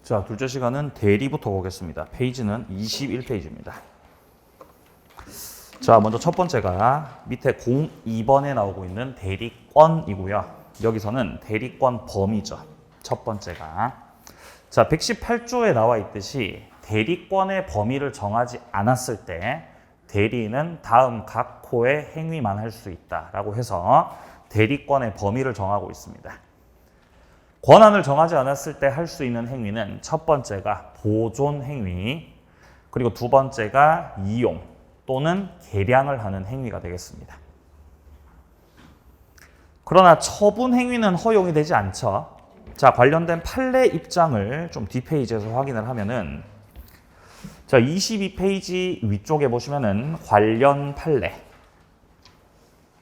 자, 둘째 시간은 대리부터 보겠습니다. 페이지는 21페이지입니다. 자, 먼저 첫 번째가 밑에 02번에 나오고 있는 대리권이고요. 여기서는 대리권 범위죠. 첫 번째가. 자, 118조에 나와 있듯이 대리권의 범위를 정하지 않았을 때 대리인은 다음 각 호의 행위만 할 수 있다라고 해서 대리권의 범위를 정하고 있습니다. 권한을 정하지 않았을 때 할 수 있는 행위는 첫 번째가 보존 행위, 그리고 두 번째가 이용 또는 개량을 하는 행위가 되겠습니다. 그러나 처분 행위는 허용이 되지 않죠. 자, 관련된 판례 입장을 좀 뒷페이지에서 확인을 하면은 자, 22페이지 위쪽에 보시면은 관련 판례.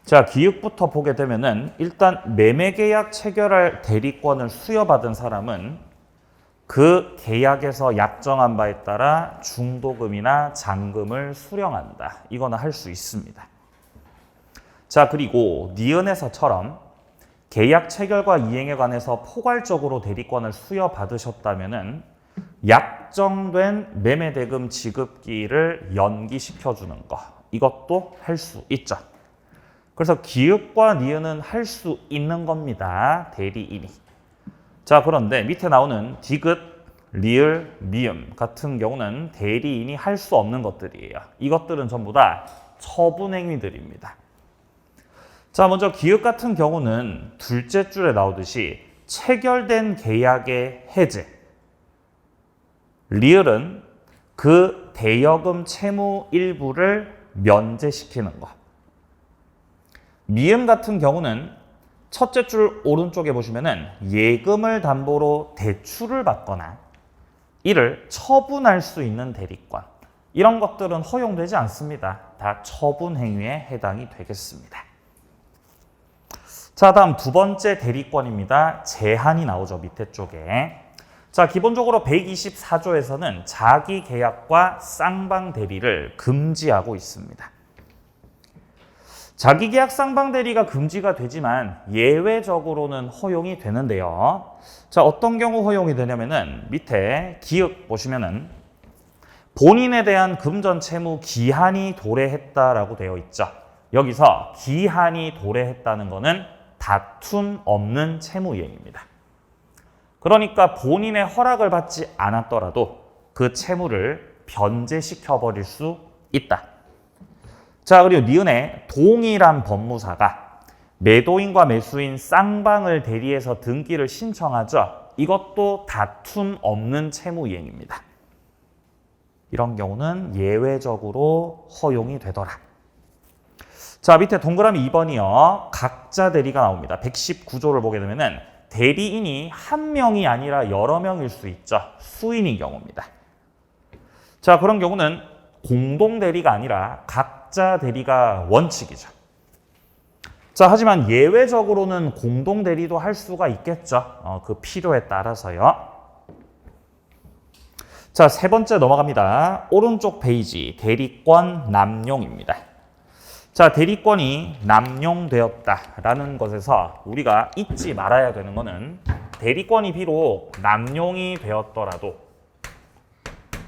자, 기획부터 보게 되면은 일단 매매계약 체결할 대리권을 수여받은 사람은 그 계약에서 약정한 바에 따라 중도금이나 잔금을 수령한다. 이거는 할 수 있습니다. 자, 그리고 니은에서처럼 계약 체결과 이행에 관해서 포괄적으로 대리권을 수여받으셨다면은 약정된 매매대금 지급기를 연기시켜주는 거. 이것도 할 수 있죠. 그래서 기읍과 니은은 할 수 있는 겁니다. 대리인이. 자, 그런데 밑에 나오는 디귿, 리을, 미음 같은 경우는 대리인이 할 수 없는 것들이에요. 이것들은 전부 다 처분 행위들입니다. 자, 먼저 기읍 같은 경우는 둘째 줄에 나오듯이 체결된 계약의 해제. 리을은 그 대여금 채무 일부를 면제시키는 것. 미음 같은 경우는 첫째 줄 오른쪽에 보시면은 예금을 담보로 대출을 받거나 이를 처분할 수 있는 대리권. 이런 것들은 허용되지 않습니다. 다 처분 행위에 해당이 되겠습니다. 자, 다음 두 번째 대리권입니다. 제한이 나오죠, 밑에 쪽에. 자, 기본적으로 124조에서는 자기 계약과 쌍방 대리를 금지하고 있습니다. 자기 계약 쌍방 대리가 금지가 되지만 예외적으로는 허용이 되는데요. 자, 어떤 경우 허용이 되냐면은 밑에 기역 보시면은 본인에 대한 금전 채무 기한이 도래했다라고 되어 있죠. 여기서 기한이 도래했다는 거는 다툼 없는 채무 이행입니다. 그러니까 본인의 허락을 받지 않았더라도 그 채무를 변제시켜 버릴 수 있다. 자, 그리고 니은에 동일한 법무사가 매도인과 매수인 쌍방을 대리해서 등기를 신청하죠. 이것도 다툼 없는 채무 이행입니다. 이런 경우는 예외적으로 허용이 되더라. 자, 밑에 동그라미 2번이요. 각자 대리가 나옵니다. 119조를 보게 되면은 대리인이 한 명이 아니라 여러 명일 수 있죠. 수인인 경우입니다. 자, 그런 경우는 공동 대리가 아니라 각자 대리가 원칙이죠. 자, 하지만 예외적으로는 공동 대리도 할 수가 있겠죠. 그 필요에 따라서요. 자, 세 번째 넘어갑니다. 오른쪽 페이지 대리권 남용입니다. 자, 대리권이 남용되었다라는 것에서 우리가 잊지 말아야 되는 것은 대리권이 비록 남용이 되었더라도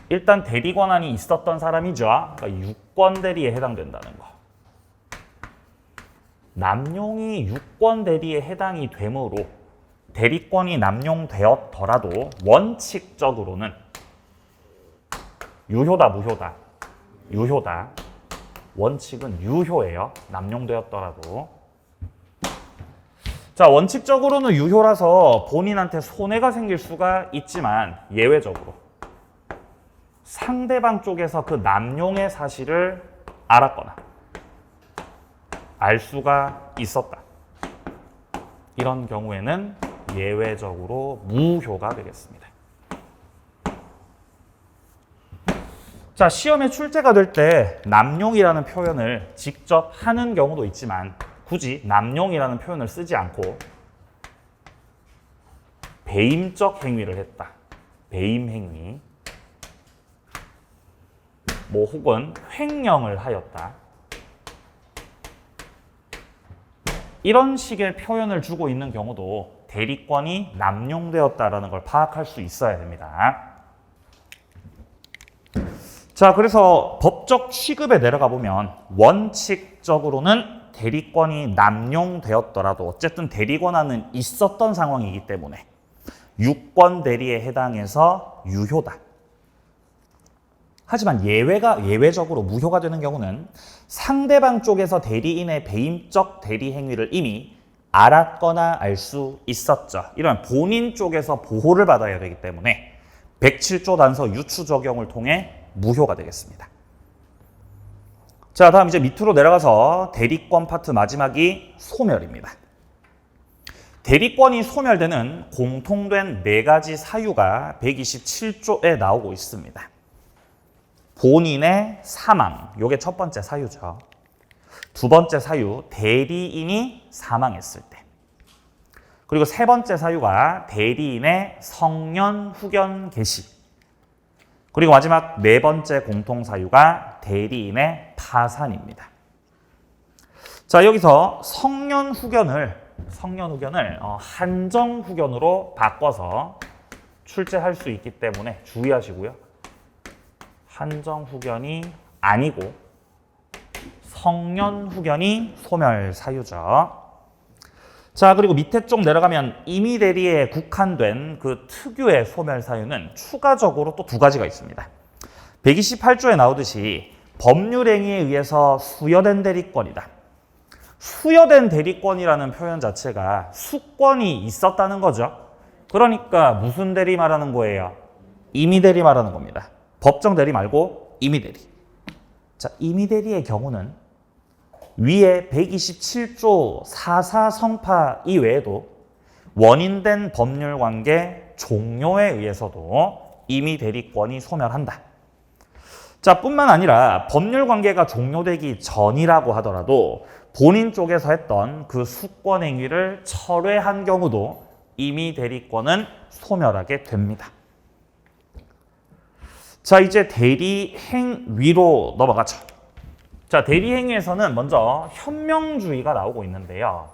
일단 대리 권한이 있었던 사람이죠. 그러니까 유권 대리에 해당된다는 거. 남용이 유권 대리에 해당이 되므로 대리권이 남용되었더라도 원칙적으로는 유효다, 무효다? 유효다. 원칙은 유효예요. 남용되었더라도. 자, 원칙적으로는 유효라서 본인한테 손해가 생길 수가 있지만 예외적으로 상대방 쪽에서 그 남용의 사실을 알았거나 알 수가 있었다. 이런 경우에는 예외적으로 무효가 되겠습니다. 자, 시험에 출제가 될 때 남용이라는 표현을 직접 하는 경우도 있지만 굳이 남용이라는 표현을 쓰지 않고 배임적 행위를 했다. 배임 행위. 뭐 혹은 횡령을 하였다. 이런 식의 표현을 주고 있는 경우도 대리권이 남용되었다라는 걸 파악할 수 있어야 됩니다. 자, 그래서 법적 취급에 내려가 보면 원칙적으로는 대리권이 남용되었더라도 어쨌든 대리권한은 있었던 상황이기 때문에 유권 대리에 해당해서 유효다. 하지만 예외적으로 무효가 되는 경우는 상대방 쪽에서 대리인의 배임적 대리 행위를 이미 알았거나 알 수 있었죠. 이러면 본인 쪽에서 보호를 받아야 되기 때문에 107조 단서 유추 적용을 통해 무효가 되겠습니다. 자, 다음 이제 밑으로 내려가서 대리권 파트 마지막이 소멸입니다. 대리권이 소멸되는 공통된 4가지 사유가 127조에 나오고 있습니다. 본인의 사망, 요게 첫 번째 사유죠. 두 번째 사유, 대리인이 사망했을 때. 그리고 세 번째 사유가 대리인의 성년 후견 개시. 그리고 마지막 네 번째 공통 사유가 대리인의 파산입니다. 자, 여기서 성년 후견을 한정 후견으로 바꿔서 출제할 수 있기 때문에 주의하시고요. 한정 후견이 아니고 성년 후견이 소멸 사유죠. 자, 그리고 밑에 쪽 내려가면 임의 대리에 국한된 그 특유의 소멸 사유는 추가적으로 또 2가지가 있습니다. 128조에 나오듯이 법률 행위에 의해서 수여된 대리권이다. 수여된 대리권이라는 표현 자체가 수권이 있었다는 거죠. 그러니까 무슨 대리 말하는 거예요? 임의 대리 말하는 겁니다. 법정 대리 말고 임의 대리. 자, 임의 대리의 경우는 위에 127조 4사 성파 이외에도 원인된 법률관계 종료에 의해서도 임의 대리권이 소멸한다. 자, 뿐만 아니라 법률관계가 종료되기 전이라고 하더라도 본인 쪽에서 했던 그 수권 행위를 철회한 경우도 임의 대리권은 소멸하게 됩니다. 자, 이제 대리행위로 넘어가죠. 자, 대리행위에서는 먼저 현명주의가 나오고 있는데요.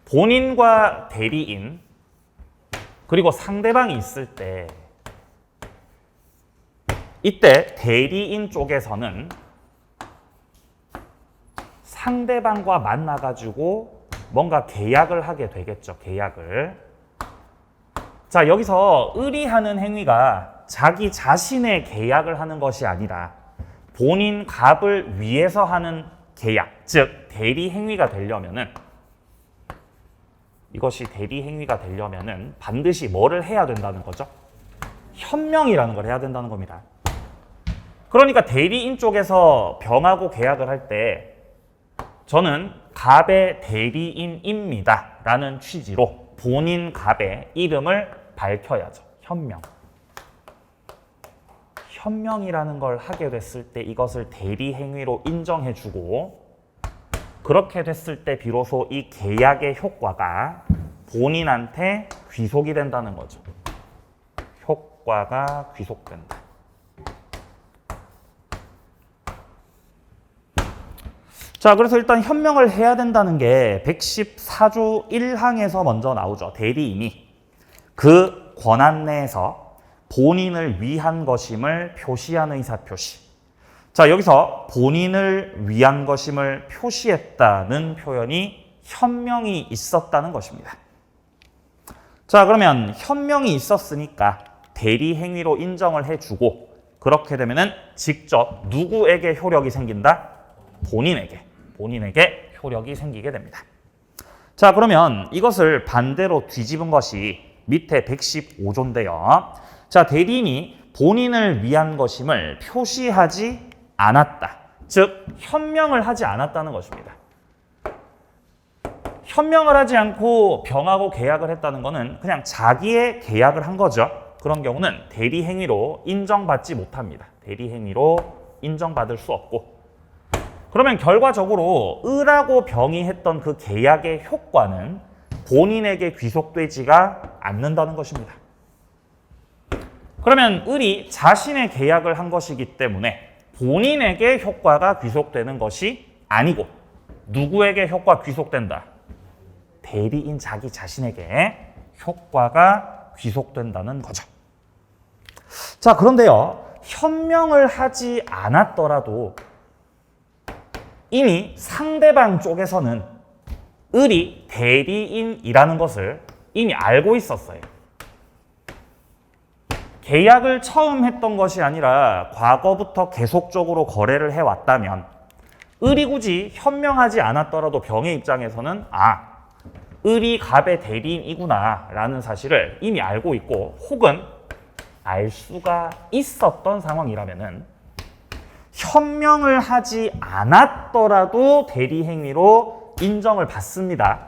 본인과 대리인 그리고 상대방이 있을 때 이때 대리인 쪽에서는 상대방과 만나가지고 뭔가 계약을 하게 되겠죠. 계약을. 자, 여기서 의리하는 행위가 자기 자신의 계약을 하는 것이 아니라 본인 갑을 위해서 하는 계약, 즉 대리 행위가 되려면은 이것이 대리 행위가 되려면은 반드시 뭐를 해야 된다는 거죠? 현명이라는 걸 해야 된다는 겁니다. 그러니까 대리인 쪽에서 병하고 계약을 할 때 저는 갑의 대리인입니다 라는 취지로 본인 갑의 이름을 밝혀야죠. 현명. 현명이라는 걸 하게 됐을 때 이것을 대리 행위로 인정해주고 그렇게 됐을 때 비로소 이 계약의 효과가 본인한테 귀속이 된다는 거죠. 효과가 귀속된다. 자, 그래서 일단 현명을 해야 된다는 게 114조 1항에서 먼저 나오죠. 대리인이 그 권한 내에서 본인을 위한 것임을 표시한 의사표시. 자, 여기서 본인을 위한 것임을 표시했다는 표현이 현명이 있었다는 것입니다. 자, 그러면 현명이 있었으니까 대리 행위로 인정을 해주고 그렇게 되면은 직접 누구에게 효력이 생긴다? 본인에게 효력이 생기게 됩니다. 자, 그러면 이것을 반대로 뒤집은 것이 밑에 115조인데요. 자, 대리인이 본인을 위한 것임을 표시하지 않았다. 즉, 현명을 하지 않았다는 것입니다. 현명을 하지 않고 병하고 계약을 했다는 것은 그냥 자기의 계약을 한 거죠. 그런 경우는 대리 행위로 인정받지 못합니다. 대리 행위로 인정받을 수 없고 그러면 결과적으로 을하고 병이 했던 그 계약의 효과는 본인에게 귀속되지가 않는다는 것입니다. 그러면 을이 자신의 계약을 한 것이기 때문에 본인에게 효과가 귀속되는 것이 아니고 누구에게 효과 귀속된다? 대리인 자기 자신에게 효과가 귀속된다는 거죠. 자, 그런데요. 현명을 하지 않았더라도 이미 상대방 쪽에서는 을이 대리인이라는 것을 이미 알고 있었어요. 계약을 처음 했던 것이 아니라 과거부터 계속적으로 거래를 해왔다면 을이 굳이 현명하지 않았더라도 병의 입장에서는 을이 갑의 대리인이구나 라는 사실을 이미 알고 있고 혹은 알 수가 있었던 상황이라면은 현명을 하지 않았더라도 대리행위로 인정을 받습니다.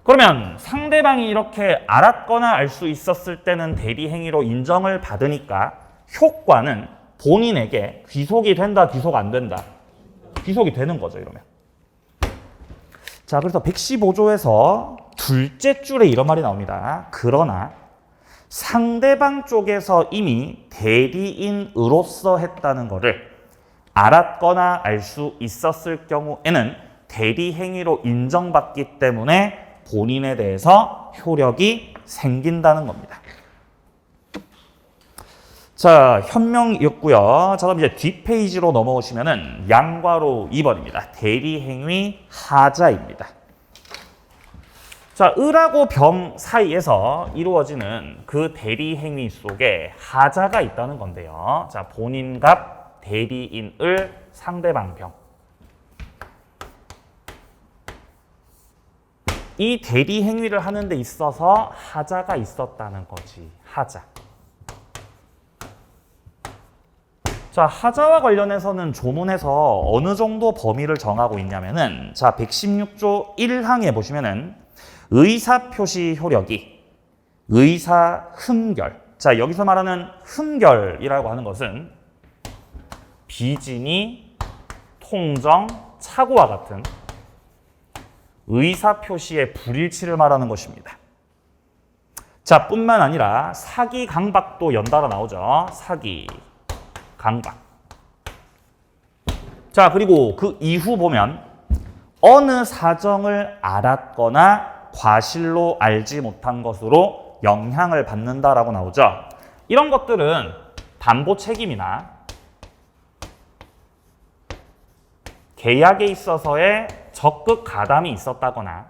그러면 상대방이 이렇게 알았거나 알 수 있었을 때는 대리행위로 인정을 받으니까 효과는 본인에게 귀속이 된다, 귀속 안 된다? 귀속이 되는 거죠, 이러면. 자, 그래서 115조에서 둘째 줄에 이런 말이 나옵니다. 그러나 상대방 쪽에서 이미 대리인으로서 했다는 것을 알았거나 알 수 있었을 경우에는 대리행위로 인정받기 때문에 본인에 대해서 효력이 생긴다는 겁니다. 자, 현명이었고요. 자, 그럼 이제 뒷페이지로 넘어오시면은 양괄호 2번입니다. 대리행위 하자입니다. 자, 을하고 병 사이에서 이루어지는 그 대리행위 속에 하자가 있다는 건데요. 자, 본인갑, 대리인 을, 상대방 병. 이 대리행위를 하는 데 있어서 하자가 있었다는 거지. 하자. 자, 하자와 관련해서는 조문에서 어느 정도 범위를 정하고 있냐면은 자, 116조 1항에 보시면은 의사표시 효력이 의사 흠결. 자, 여기서 말하는 흠결이라고 하는 것은 비진이, 통정, 착오와 같은 의사표시의 불일치를 말하는 것입니다. 자, 뿐만 아니라 사기, 강박도 연달아 나오죠. 사기, 강박. 자, 그리고 그 이후 보면 어느 사정을 알았거나 과실로 알지 못한 것으로 영향을 받는다라고 나오죠. 이런 것들은 담보 책임이나 계약에 있어서의 적극 가담이 있었다거나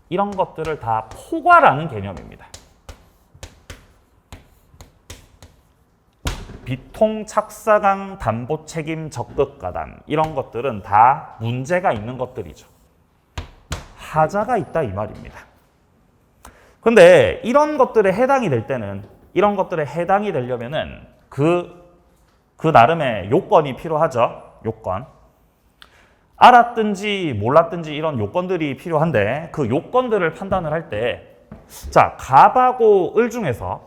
이런 것들을 다 포괄하는 개념입니다. 비통, 착사강, 담보 책임, 적극 가담 이런 것들은 다 문제가 있는 것들이죠. 하자가 있다 이 말입니다. 그런데 이런 것들에 해당이 될 때는 이런 것들에 해당이 되려면은 그 나름의 요건이 필요하죠. 요건. 알았든지 몰랐든지 이런 요건들이 필요한데 그 요건들을 판단을 할 때 자, 갑하고 을 중에서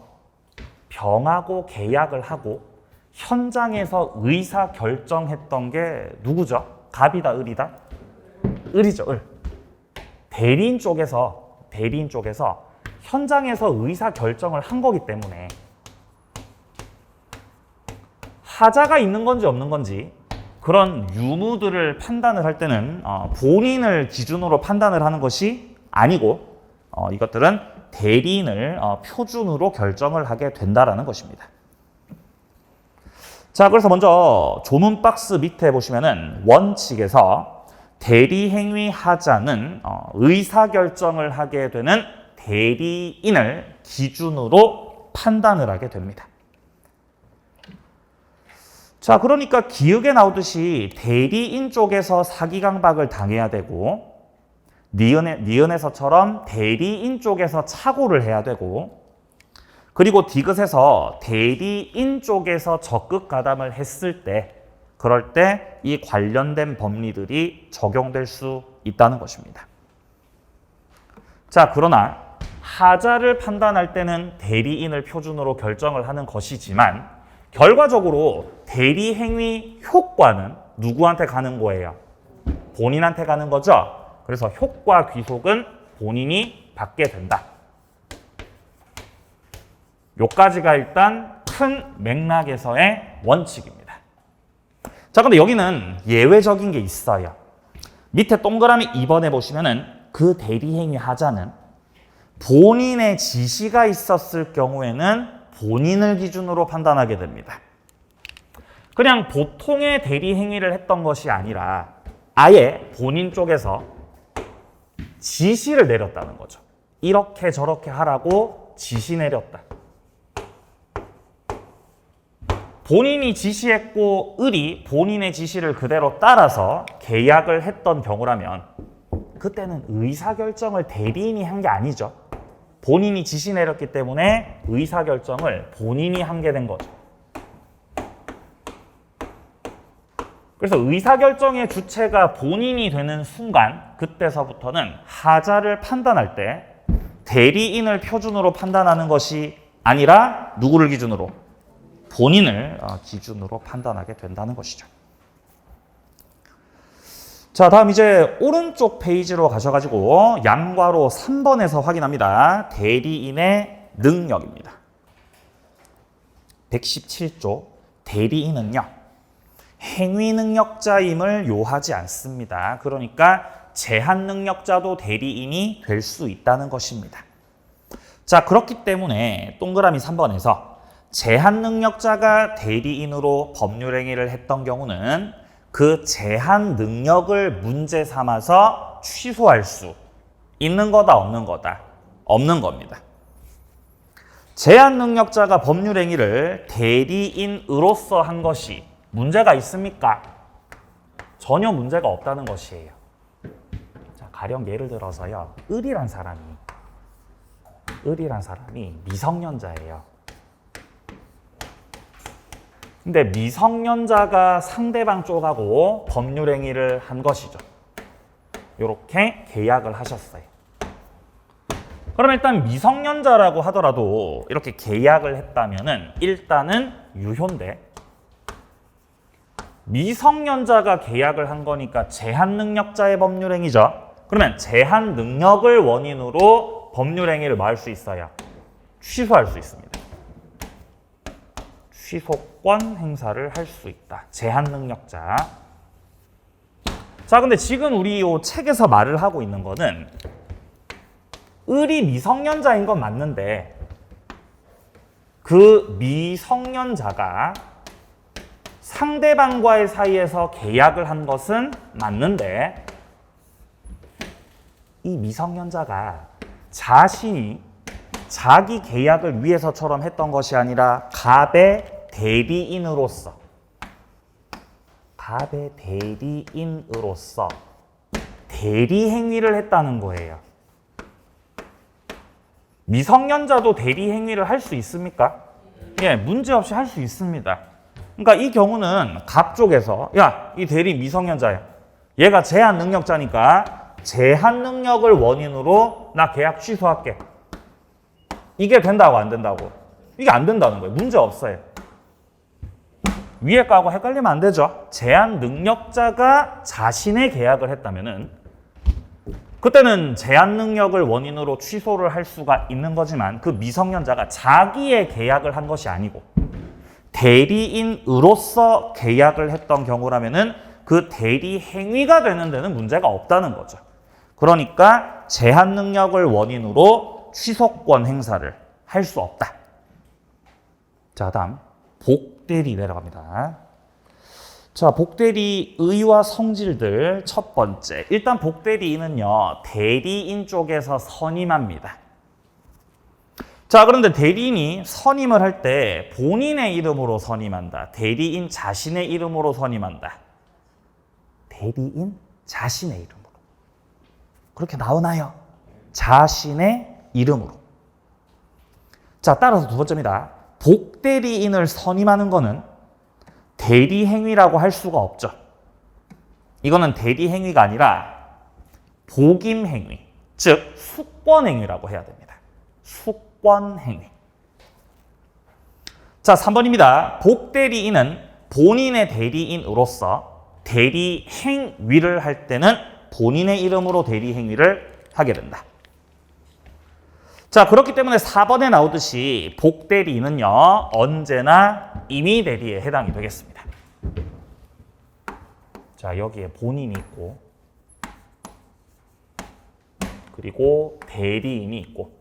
병하고 계약을 하고 현장에서 의사 결정했던 게 누구죠? 갑이다, 을이다? 을이죠, 을. 대리인 쪽에서 현장에서 의사 결정을 한 거기 때문에 하자가 있는 건지 없는 건지 그런 유무들을 판단을 할 때는 본인을 기준으로 판단을 하는 것이 아니고 이것들은 대리인을 표준으로 결정을 하게 된다라는 것입니다. 자, 그래서 먼저 조문 박스 밑에 보시면은 원칙에서 대리행위 하자는 의사결정을 하게 되는 대리인을 기준으로 판단을 하게 됩니다. 자, 그러니까 기역에 나오듯이 대리인 쪽에서 사기강박을 당해야 되고 니은에서처럼 대리인 쪽에서 착오를 해야 되고 그리고 디귿에서 대리인 쪽에서 적극 가담을 했을 때 그럴 때 이 관련된 법리들이 적용될 수 있다는 것입니다. 자, 그러나 하자를 판단할 때는 대리인을 표준으로 결정을 하는 것이지만 결과적으로 대리행위 효과는 누구한테 가는 거예요? 본인한테 가는 거죠? 그래서 효과 귀속은 본인이 받게 된다. 요까지가 일단 큰 맥락에서의 원칙입니다. 자, 근데 여기는 예외적인 게 있어요. 밑에 동그라미 2번에 보시면은 그 대리행위 하자는 본인의 지시가 있었을 경우에는 본인을 기준으로 판단하게 됩니다. 그냥 보통의 대리행위를 했던 것이 아니라 아예 본인 쪽에서 지시를 내렸다는 거죠. 이렇게 저렇게 하라고 지시 내렸다. 본인이 지시했고 을이 본인의 지시를 그대로 따라서 계약을 했던 경우라면 그때는 의사결정을 대리인이 한 게 아니죠. 본인이 지시 내렸기 때문에 의사결정을 본인이 한 게 된 거죠. 그래서 의사결정의 주체가 본인이 되는 순간 그때서부터는 하자를 판단할 때 대리인을 표준으로 판단하는 것이 아니라 누구를 기준으로? 본인을 기준으로 판단하게 된다는 것이죠. 자, 다음 이제 오른쪽 페이지로 가셔가지고 양괄호 3번에서 확인합니다. 대리인의 능력입니다. 117조 대리인은요, 행위 능력자임을 요하지 않습니다. 그러니까 제한 능력자도 대리인이 될 수 있다는 것입니다. 자, 그렇기 때문에 동그라미 3번에서 제한 능력자가 대리인으로 법률 행위를 했던 경우는 그 제한 능력을 문제 삼아서 취소할 수 있는 거다, 없는 거다? 없는 겁니다. 제한 능력자가 법률 행위를 대리인으로서 한 것이 문제가 있습니까? 전혀 문제가 없다는 것이에요. 자, 가령 예를 들어서요, 을이란 사람이 미성년자예요. 근데 미성년자가 상대방 쪽하고 법률 행위를 한 것이죠. 이렇게 계약을 하셨어요. 그럼 일단 미성년자라고 하더라도 이렇게 계약을 했다면은 일단은 유효인데, 미성년자가 계약을 한 거니까 제한 능력자의 법률 행위죠. 그러면 제한 능력을 원인으로 법률 행위를 뭐 할 수 있어요? 취소할 수 있습니다. 취소권 행사를 할 수 있다. 제한 능력자. 자, 근데 지금 우리 이 책에서 말을 하고 있는 거는 을이 미성년자인 건 맞는데 그 미성년자가 상대방과의 사이에서 계약을 한 것은 맞는데 이 미성년자가 자신이 자기 계약을 위해서처럼 했던 것이 아니라 갑의 대리인으로서 대리 행위를 했다는 거예요. 미성년자도 대리 행위를 할 수 있습니까? 예, 문제없이 할 수 있습니다. 그러니까 이 경우는 갑 쪽에서 야, 이 대리 미성년자야. 얘가 제한 능력자니까 제한 능력을 원인으로 나 계약 취소할게. 이게 된다고 안 된다고? 이게 안 된다는 거예요. 문제 없어요. 위에 거하고 헷갈리면 안 되죠. 제한 능력자가 자신의 계약을 했다면은 그때는 제한 능력을 원인으로 취소를 할 수가 있는 거지만 그 미성년자가 자기의 계약을 한 것이 아니고 대리인으로서 계약을 했던 경우라면은 그 대리 행위가 되는 데는 문제가 없다는 거죠. 그러니까 제한 능력을 원인으로 취소권 행사를 할 수 없다. 자, 다음 복대리 내려갑니다. 자, 복대리 의와 성질들 첫 번째. 일단 복대리인은요, 대리인 쪽에서 선임합니다. 자, 그런데 대리인이 선임을 할 때 본인의 이름으로 선임한다. 대리인 자신의 이름으로 선임한다. 대리인 자신의 이름으로. 그렇게 나오나요? 자신의 이름으로. 자, 따라서 두 번째입니다. 복대리인을 선임하는 거는 대리행위라고 할 수가 없죠. 이거는 대리행위가 아니라 복임행위, 즉 숙권행위라고 해야 됩니다. 숙권행위. 자, 3번입니다. 복대리인은 본인의 대리인으로서 대리행위를 할 때는 본인의 이름으로 대리행위를 하게 된다. 자, 그렇기 때문에 4번에 나오듯이 복대리인은요, 언제나 임의대리에 해당이 되겠습니다. 자, 여기에 본인이 있고 그리고 대리인이 있고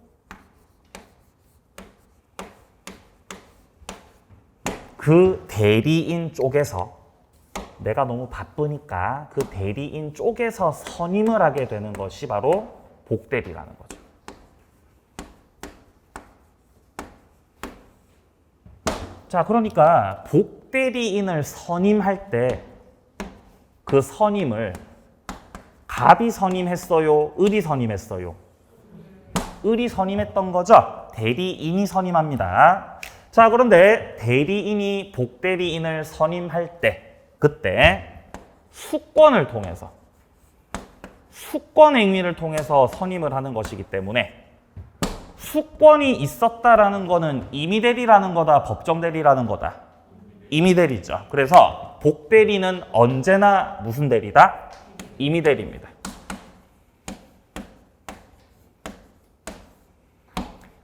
그 대리인 쪽에서 내가 너무 바쁘니까 그 대리인 쪽에서 선임을 하게 되는 것이 바로 복대리라는 거죠. 자, 그러니까 복대리인을 선임할 때 그 선임을 갑이 선임했어요? 을이 선임했어요? 을이 선임했던 거죠? 대리인이 선임합니다. 자, 그런데 대리인이 복대리인을 선임할 때 그때 수권을 통해서 수권 행위를 통해서 선임을 하는 것이기 때문에 수권이 있었다라는 거는 임의대리라는 거다, 법정대리라는 거다? 임의대리죠. 그래서 복대리는 언제나 무슨 대리다? 임의대리입니다.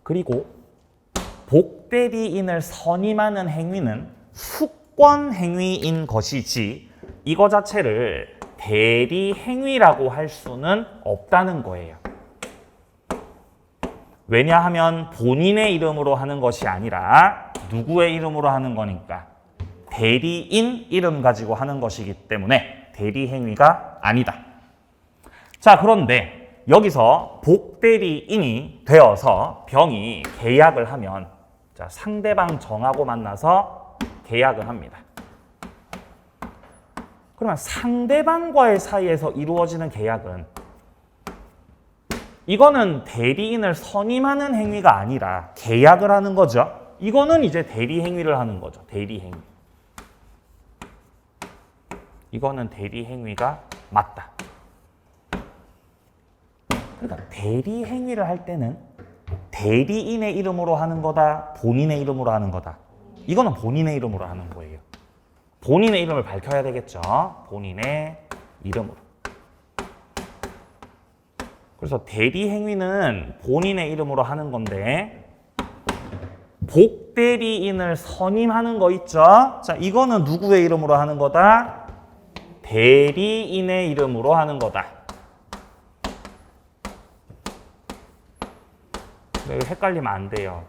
그리고 복대리인을 선임하는 행위는 수권 행위인 것이지 이거 자체를 대리 행위라고 할 수는 없다는 거예요. 왜냐하면 본인의 이름으로 하는 것이 아니라 누구의 이름으로 하는 거니까 대리인 이름 가지고 하는 것이기 때문에 대리 행위가 아니다. 자, 그런데 여기서 복대리인이 되어서 병이 계약을 하면 자, 상대방 정하고 만나서 계약을 합니다. 그러면 상대방과의 사이에서 이루어지는 계약은 이거는 대리인을 선임하는 행위가 아니라 계약을 하는 거죠. 이거는 이제 대리 행위를 하는 거죠. 대리 행위. 이거는 대리 행위가 맞다. 그러니까 대리 행위를 할 때는 대리인의 이름으로 하는 거다, 본인의 이름으로 하는 거다. 이거는 본인의 이름으로 하는 거예요. 본인의 이름을 밝혀야 되겠죠. 본인의 이름으로. 그래서 대리 행위는 본인의 이름으로 하는 건데 복대리인을 선임하는 거 있죠. 자, 이거는 누구의 이름으로 하는 거다? 대리인의 이름으로 하는 거다. 헷갈리면 안 돼요.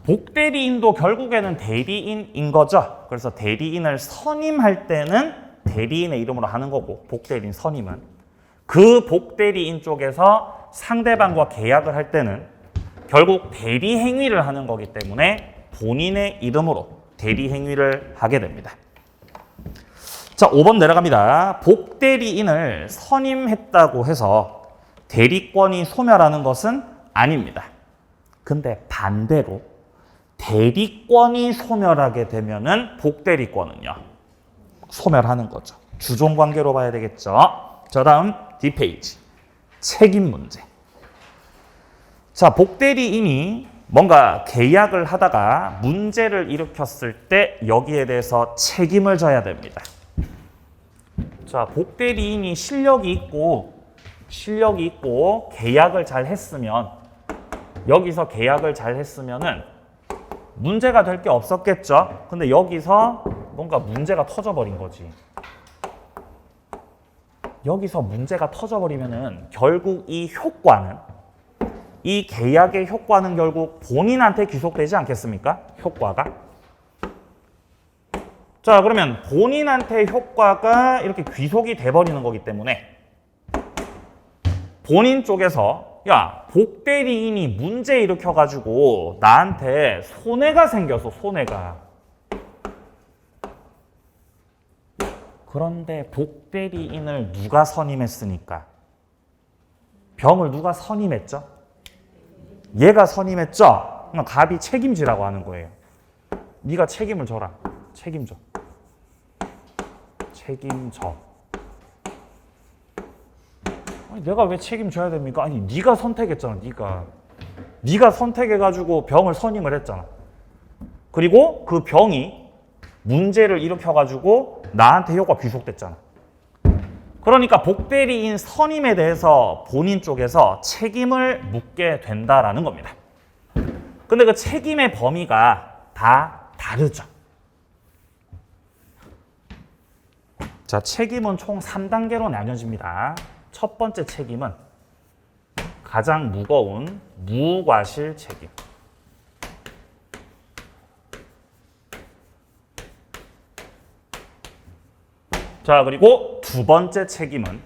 복대리인도 결국에는 대리인인 거죠. 그래서 대리인을 선임할 때는 대리인의 이름으로 하는 거고 복대리인 선임은 그 복대리인 쪽에서 상대방과 계약을 할 때는 결국 대리 행위를 하는 거기 때문에 본인의 이름으로 대리 행위를 하게 됩니다. 자, 5번 내려갑니다. 복대리인을 선임했다고 해서 대리권이 소멸하는 것은 아닙니다. 근데 반대로 대리권이 소멸하게 되면은 복대리권은요 소멸하는 거죠. 주종관계로 봐야 되겠죠. 자, 다음 뒷페이지 책임 문제. 자, 복대리인이 뭔가 계약을 하다가 문제를 일으켰을 때 여기에 대해서 책임을 져야 됩니다. 자, 복대리인이 실력이 있고 계약을 잘 했으면 여기서 계약을 잘 했으면은 문제가 될 게 없었겠죠. 근데 여기서 뭔가 문제가 터져버린 거지. 여기서 문제가 터져버리면은 결국 이 효과는 이 계약의 효과는 결국 본인한테 귀속되지 않겠습니까? 효과가. 자, 그러면 본인한테 효과가 이렇게 귀속이 돼버리는 거기 때문에 본인 쪽에서 야, 복대리인이 문제 일으켜가지고 나한테 손해가 생겨서 손해가. 그런데 복대리인을 누가 선임했으니까? 병을 누가 선임했죠? 얘가 선임했죠? 그럼 갑이 책임지라고 하는 거예요. 네가 책임을 져라. 책임져. 책임져. 아니, 내가 왜 책임져야 됩니까? 아니, 네가 선택했잖아. 네가 선택해가지고 병을 선임을 했잖아. 그리고 그 병이 문제를 일으켜가지고 나한테 효과 귀속됐잖아. 그러니까 복대리인 선임에 대해서 본인 쪽에서 책임을 묻게 된다라는 겁니다. 근데 그 책임의 범위가 다 다르죠. 자, 책임은 총 3단계로 나뉘어집니다. 첫 번째 책임은 가장 무거운 무과실 책임. 자, 그리고 두 번째 책임은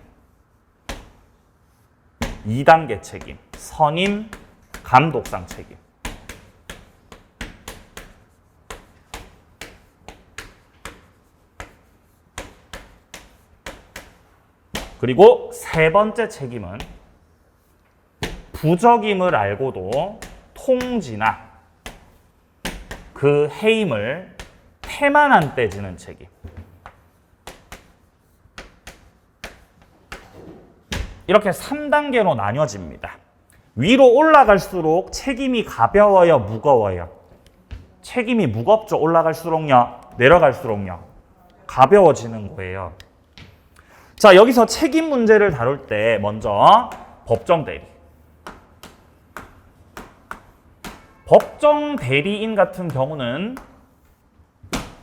2단계 책임, 선임 감독상 책임. 그리고 세 번째 책임은 부적임을 알고도 통지나 그 해임을 태만한 때 지는 책임. 이렇게 3단계로 나뉘어집니다. 위로 올라갈수록 책임이 가벼워요, 무거워요? 책임이 무겁죠, 올라갈수록요? 내려갈수록요? 가벼워지는 거예요. 자, 여기서 책임 문제를 다룰 때 먼저 법정 대리. 법정 대리인 같은 경우는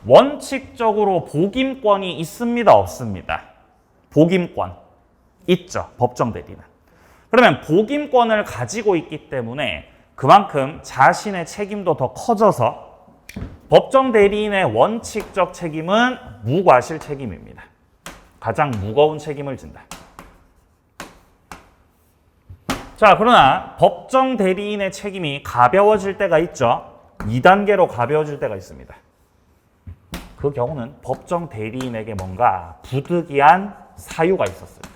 원칙적으로 복임권이 있습니다, 없습니다? 복임권 있죠, 법정 대리는. 그러면 복임권을 가지고 있기 때문에 그만큼 자신의 책임도 더 커져서 법정 대리인의 원칙적 책임은 무과실 책임입니다. 가장 무거운 책임을 진다. 자, 그러나 법정 대리인의 책임이 가벼워질 때가 있죠. 2단계로 가벼워질 때가 있습니다. 그 경우는 법정 대리인에게 뭔가 부득이한 사유가 있었을 때.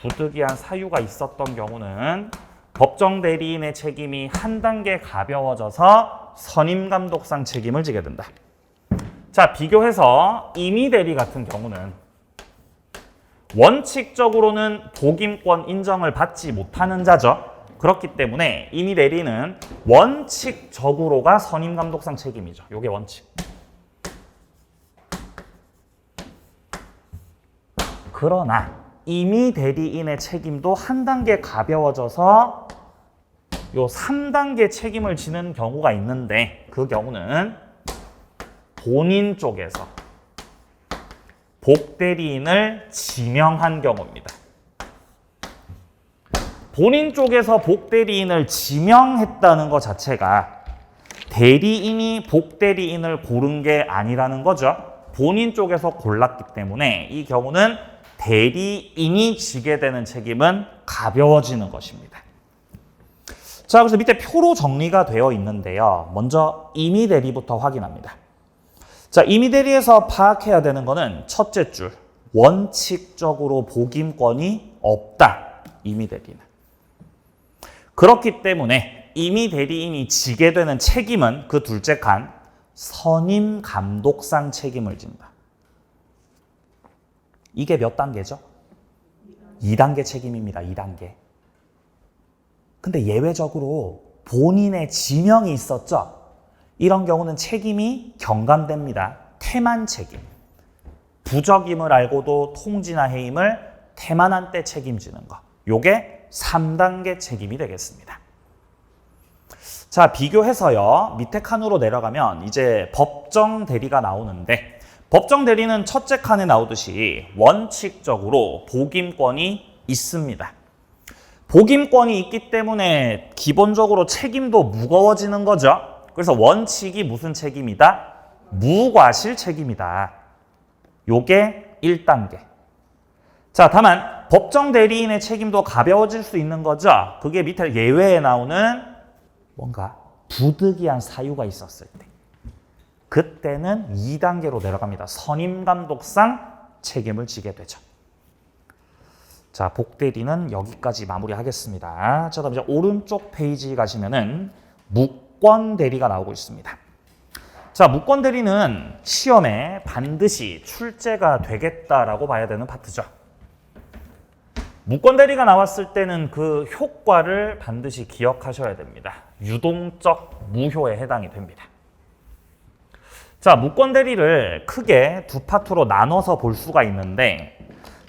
부득이한 사유가 있었던 경우는 법정 대리인의 책임이 한 단계 가벼워져서 선임감독상 책임을 지게 된다. 자, 비교해서 임의 대리 같은 경우는 원칙적으로는 복임권 인정을 받지 못하는 자죠. 그렇기 때문에 임의 대리는 원칙적으로가 선임감독상 책임이죠. 이게 원칙. 그러나 임의 대리인의 책임도 한 단계 가벼워져서 요 3단계 책임을 지는 경우가 있는데 그 경우는 본인 쪽에서 복대리인을 지명한 경우입니다. 본인 쪽에서 복대리인을 지명했다는 것 자체가 대리인이 복대리인을 고른 게 아니라는 거죠. 본인 쪽에서 골랐기 때문에 이 경우는 대리인이 지게 되는 책임은 가벼워지는 것입니다. 자, 그래서 밑에 표로 정리가 되어 있는데요. 먼저 임의 대리부터 확인합니다. 자, 임의 대리에서 파악해야 되는 거는 첫째 줄, 원칙적으로 복임권이 없다. 임의 대리는. 그렇기 때문에 임의 대리인이 지게 되는 책임은 그 둘째 칸, 선임 감독상 책임을 진다. 이게 몇 단계죠? 2단계 책임입니다. 2단계. 근데 예외적으로 본인의 지명이 있었죠? 이런 경우는 책임이 경감됩니다. 태만 책임. 부적임을 알고도 통지나 해임을 태만한 때 책임지는 거. 요게 3단계 책임이 되겠습니다. 자, 비교해서요. 밑에 칸으로 내려가면 이제 법정 대리가 나오는데 법정 대리는 첫째 칸에 나오듯이 원칙적으로 복임권이 있습니다. 복임권이 있기 때문에 기본적으로 책임도 무거워지는 거죠. 그래서 원칙이 무슨 책임이다? 무과실 책임이다. 요게 1단계. 자, 다만 법정 대리인의 책임도 가벼워질 수 있는 거죠. 그게 밑에 예외에 나오는 뭔가 부득이한 사유가 있었을 때. 그때는 2단계로 내려갑니다. 선임감독상 책임을 지게 되죠. 자, 복대리는 여기까지 마무리하겠습니다. 자, 다음 이제 오른쪽 페이지 가시면은 무권 대리가 나오고 있습니다. 자, 무권 대리는 시험에 반드시 출제가 되겠다라고 봐야 되는 파트죠. 무권 대리가 나왔을 때는 그 효과를 반드시 기억하셔야 됩니다. 유동적 무효에 해당이 됩니다. 자, 무권 대리를 크게 두 파트로 나눠서 볼 수가 있는데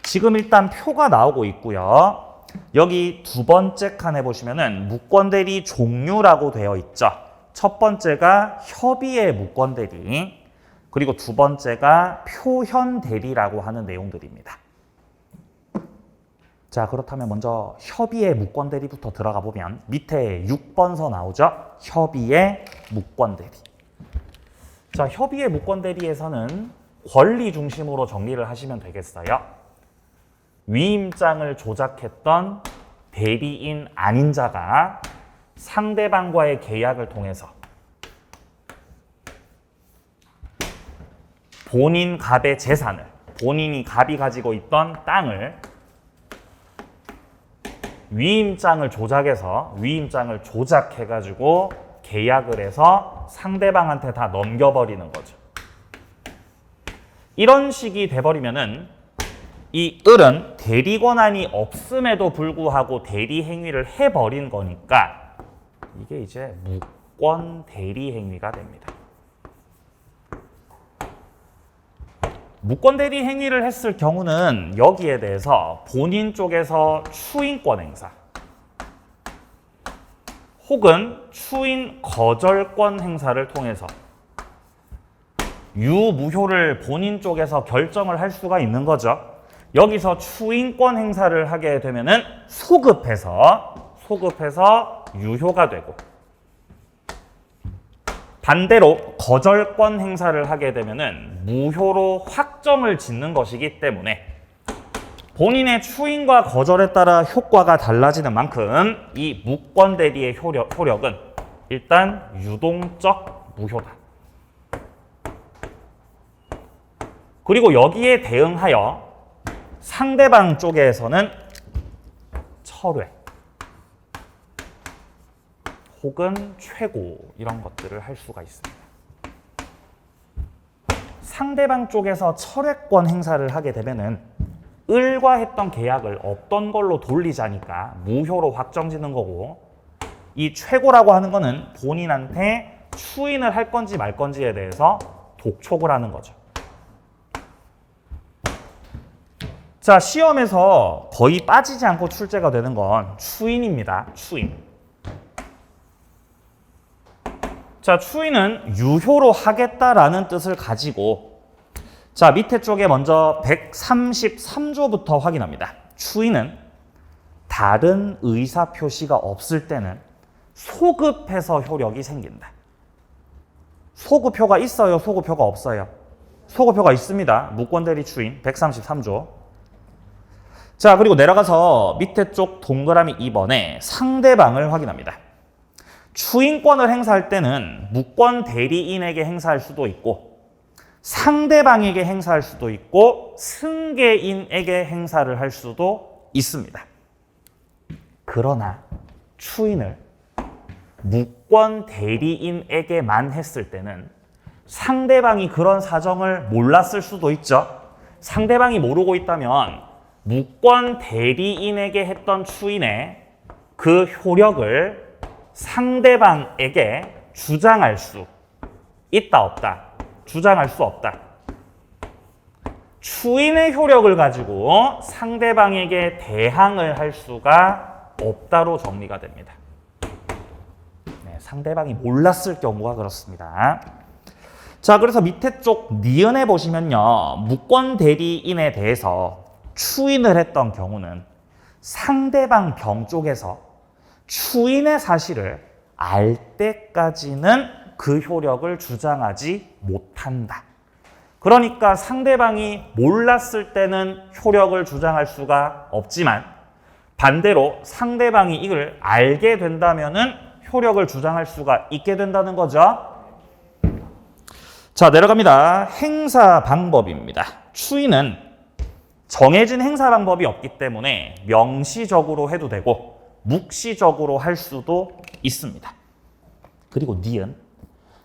지금 일단 표가 나오고 있고요. 여기 두 번째 칸에 보시면은 무권 대리 종류라고 되어 있죠. 첫 번째가 협의의 무권 대리, 그리고 두 번째가 표현 대리라고 하는 내용들입니다. 자, 그렇다면 먼저 협의의 무권 대리부터 들어가 보면 밑에 6번서 나오죠? 협의의 무권 대리. 자, 협의의 무권 대리에서는 권리 중심으로 정리를 하시면 되겠어요. 위임장을 조작했던 대리인 아닌 자가 상대방과의 계약을 통해서 본인 갑의 재산을, 본인이 갑이 가지고 있던 땅을 위임장을 조작해가지고 계약을 해서 상대방한테 다 넘겨버리는 거죠. 이런 식이 돼버리면은 이 을은 대리 권한이 없음에도 불구하고 대리 행위를 해버린 거니까 이게 이제 무권 대리 행위가 됩니다. 무권 대리 행위를 했을 경우는 여기에 대해서 본인 쪽에서 추인권 행사 혹은 추인 거절권 행사를 통해서 유무효를 본인 쪽에서 결정을 할 수가 있는 거죠. 여기서 추인권 행사를 하게 되면은 소급해서 유효가 되고, 반대로 거절권 행사를 하게 되면은 무효로 확정을 짓는 것이기 때문에 본인의 추인과 거절에 따라 효과가 달라지는 만큼 이 무권 대리의 효력은 일단 유동적 무효다. 그리고 여기에 대응하여 상대방 쪽에서는 철회 혹은 최고 이런 것들을 할 수가 있습니다. 상대방 쪽에서 철회권 행사를 하게 되면은 을과 했던 계약을 없던 걸로 돌리자니까 무효로 확정지는 거고, 이 최고라고 하는 거는 본인한테 추인을 할 건지 말 건지에 대해서 독촉을 하는 거죠. 자, 시험에서 거의 빠지지 않고 출제가 되는 건 추인입니다. 추인. 자, 추인은 유효로 하겠다라는 뜻을 가지고, 자, 밑에 쪽에 먼저 133조부터 확인합니다. 추인은 다른 의사 표시가 없을 때는 소급해서 효력이 생긴다. 소급효가 있어요? 소급효가 없어요? 소급효가 있습니다. 무권대리 추인 133조. 자, 그리고 내려가서 밑에 쪽 동그라미 2번에 상대방을 확인합니다. 추인권을 행사할 때는 무권 대리인에게 행사할 수도 있고 상대방에게 행사할 수도 있고 승계인에게 행사를 할 수도 있습니다. 그러나 추인을 무권 대리인에게만 했을 때는 상대방이 그런 사정을 몰랐을 수도 있죠. 상대방이 모르고 있다면 무권 대리인에게 했던 추인의 그 효력을 상대방에게 주장할 수 있다 없다? 주장할 수 없다. 추인의 효력을 가지고 상대방에게 대항을 할 수가 없다로 정리가 됩니다. 네, 상대방이 몰랐을 경우가 그렇습니다. 자, 그래서 밑에 쪽 니은에 보시면요, 무권 대리인에 대해서 추인을 했던 경우는 상대방 병 쪽에서 추인의 사실을 알 때까지는 그 효력을 주장하지 못한다. 그러니까 상대방이 몰랐을 때는 효력을 주장할 수가 없지만 반대로 상대방이 이걸 알게 된다면은 효력을 주장할 수가 있게 된다는 거죠. 자, 내려갑니다. 행사 방법입니다. 추인은 정해진 행사 방법이 없기 때문에 명시적으로 해도 되고 묵시적으로 할 수도 있습니다. 그리고 니은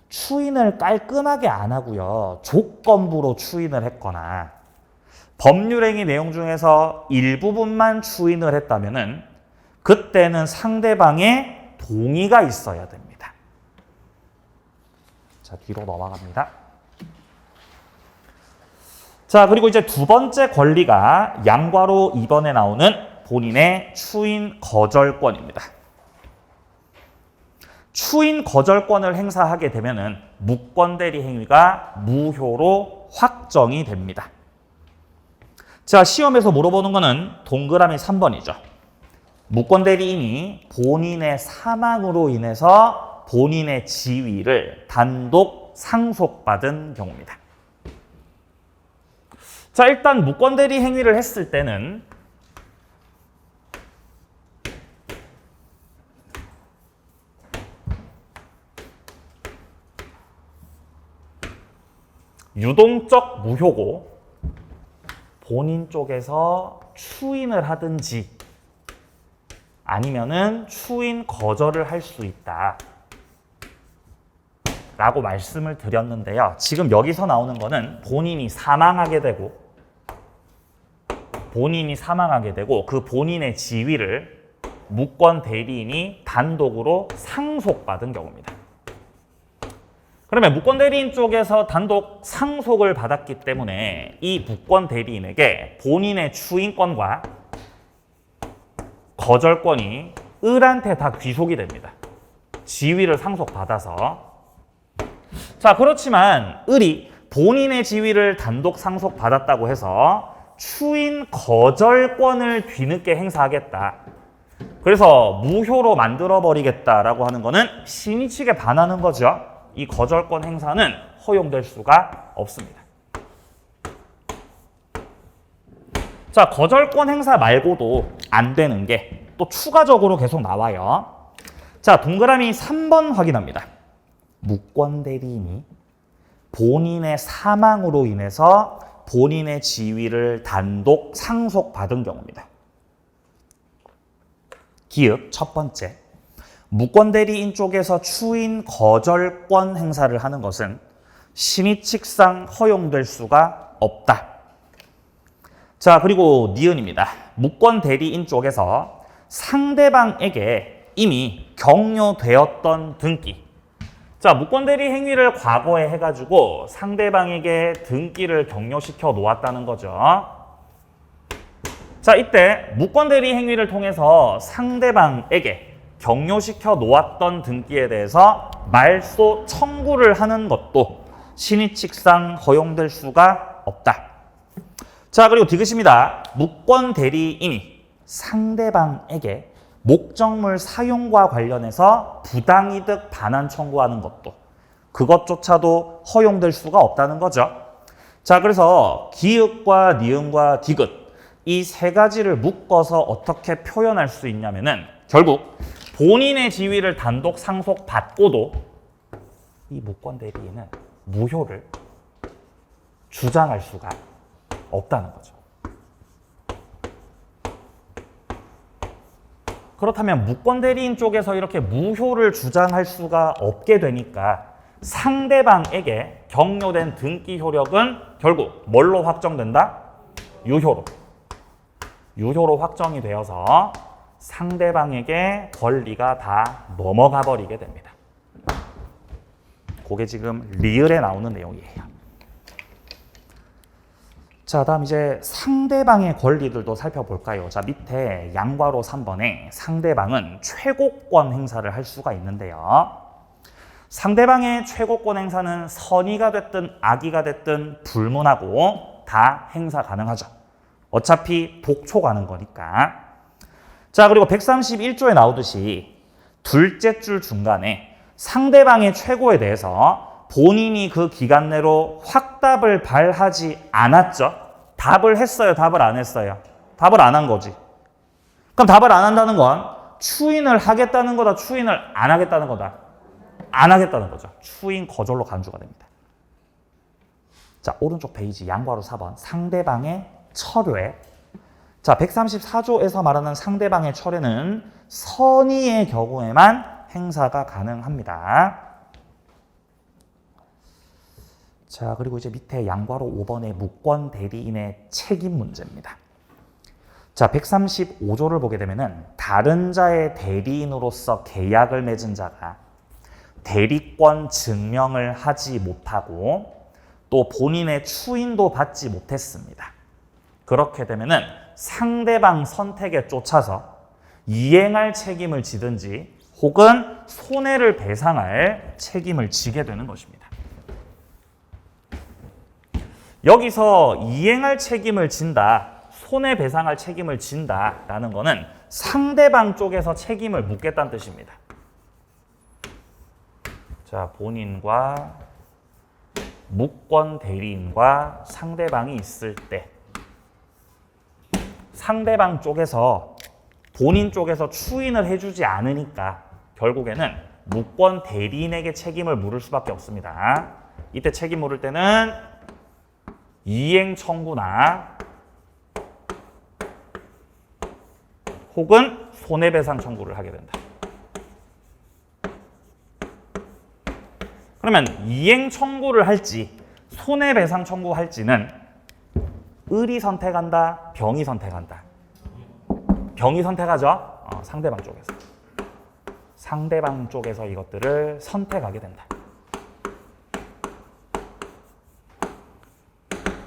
추인을 깔끔하게 안 하고요, 조건부로 추인을 했거나 법률행위 내용 중에서 일부분만 추인을 했다면은 그때는 상대방의 동의가 있어야 됩니다. 자, 뒤로 넘어갑니다. 자, 그리고 이제 두 번째 권리가 양괄호 2번에 나오는 본인의 추인 거절권입니다. 추인 거절권을 행사하게 되면은 무권 대리 행위가 무효로 확정이 됩니다. 자, 시험에서 물어보는 거는 동그라미 3번이죠. 무권 대리인이 본인의 사망으로 인해서 본인의 지위를 단독 상속받은 경우입니다. 자, 일단 무권 대리 행위를 했을 때는 유동적 무효고 본인 쪽에서 추인을 하든지 아니면은 추인 거절을 할 수 있다 라고 말씀을 드렸는데요. 지금 여기서 나오는 거는 본인이 사망하게 되고 그 본인의 지위를 무권 대리인이 단독으로 상속받은 경우입니다. 그러면 무권 대리인 쪽에서 단독 상속을 받았기 때문에 이 무권 대리인에게 본인의 추인권과 거절권이 을한테 다 귀속이 됩니다. 지위를 상속받아서. 자, 그렇지만 을이 본인의 지위를 단독 상속받았다고 해서 추인 거절권을 뒤늦게 행사하겠다. 그래서 무효로 만들어버리겠다라고 하는 거는 신의 측에 반하는 거죠. 이 거절권 행사는 허용될 수가 없습니다. 자, 거절권 행사 말고도 안 되는 게 또 추가적으로 계속 나와요. 자, 동그라미 3번 확인합니다. 무권 대리인이 본인의 사망으로 인해서 본인의 지위를 단독 상속받은 경우입니다. 기읍 첫 번째, 무권 대리인 쪽에서 추인 거절권 행사를 하는 것은 신의 측상 허용될 수가 없다. 자, 그리고 니은입니다. 무권 대리인 쪽에서 상대방에게 이미 격려되었던 등기. 자, 무권 대리 행위를 과거에 해가지고 상대방에게 등기를 격려시켜 놓았다는 거죠. 자, 이때 무권 대리 행위를 통해서 상대방에게 격려시켜 놓았던 등기에 대해서 말소 청구를 하는 것도 신의 측상 허용될 수가 없다. 자, 그리고 디귿입니다. 무권 대리인이 상대방에게 목적물 사용과 관련해서 부당이득 반환 청구하는 것도 그것조차도 허용될 수가 없다는 거죠. 자, 그래서 기읍과 니은과 디귿 이 세 가지를 묶어서 어떻게 표현할 수 있냐면은 결국 본인의 지위를 단독 상속받고도 이 무권 대리인은 무효를 주장할 수가 없다는 거죠. 그렇다면 무권 대리인 쪽에서 이렇게 무효를 주장할 수가 없게 되니까 상대방에게 격려된 등기 효력은 결국 뭘로 확정된다? 유효로 확정이 되어서 상대방에게 권리가 다 넘어가 버리게 됩니다. 그게 지금 리을에 나오는 내용이에요. 자, 다음 이제 상대방의 권리들도 살펴볼까요? 자, 밑에 양괄호 3번에 상대방은 최고권 행사를 할 수가 있는데요. 상대방의 최고권 행사는 선의가 됐든 악의가 됐든 불문하고 다 행사 가능하죠. 어차피 복초가는 거니까. 자, 그리고 131조에 나오듯이 둘째 줄 중간에 상대방의 최고에 대해서 본인이 그 기간 내로 확답을 발하지 않았죠. 답을 했어요? 답을 안 했어요? 답을 안 한 거지. 그럼 답을 안 한다는 건 추인을 하겠다는 거다, 추인을 안 하겠다는 거다? 안 하겠다는 거죠. 추인 거절로 간주가 됩니다. 자, 오른쪽 페이지 양괄호 4번 상대방의 철회. 자, 134조에서 말하는 상대방의 철회는 선의의 경우에만 행사가 가능합니다. 자, 그리고 이제 밑에 양괄호 5번의 무권 대리인의 책임 문제입니다. 자, 135조를 보게 되면은 다른 자의 대리인으로서 계약을 맺은 자가 대리권 증명을 하지 못하고 또 본인의 추인도 받지 못했습니다. 그렇게 되면은 상대방 선택에 쫓아서 이행할 책임을 지든지 혹은 손해를 배상할 책임을 지게 되는 것입니다. 여기서 이행할 책임을 진다 손해배상할 책임을 진다라는 거는 상대방 쪽에서 책임을 묻겠다는 뜻입니다. 자, 본인과 무권 대리인과 상대방이 있을 때 상대방 쪽에서 본인 쪽에서 추인을 해주지 않으니까 결국에는 무권 대리인에게 책임을 물을 수밖에 없습니다. 이때 책임 물을 때는 이행 청구나 혹은 손해배상 청구를 하게 된다. 그러면 이행 청구를 할지 손해배상 청구할지는 을이 선택한다, 병이 선택한다. 병이 선택하죠. 상대방 쪽에서. 상대방 쪽에서 이것들을 선택하게 된다.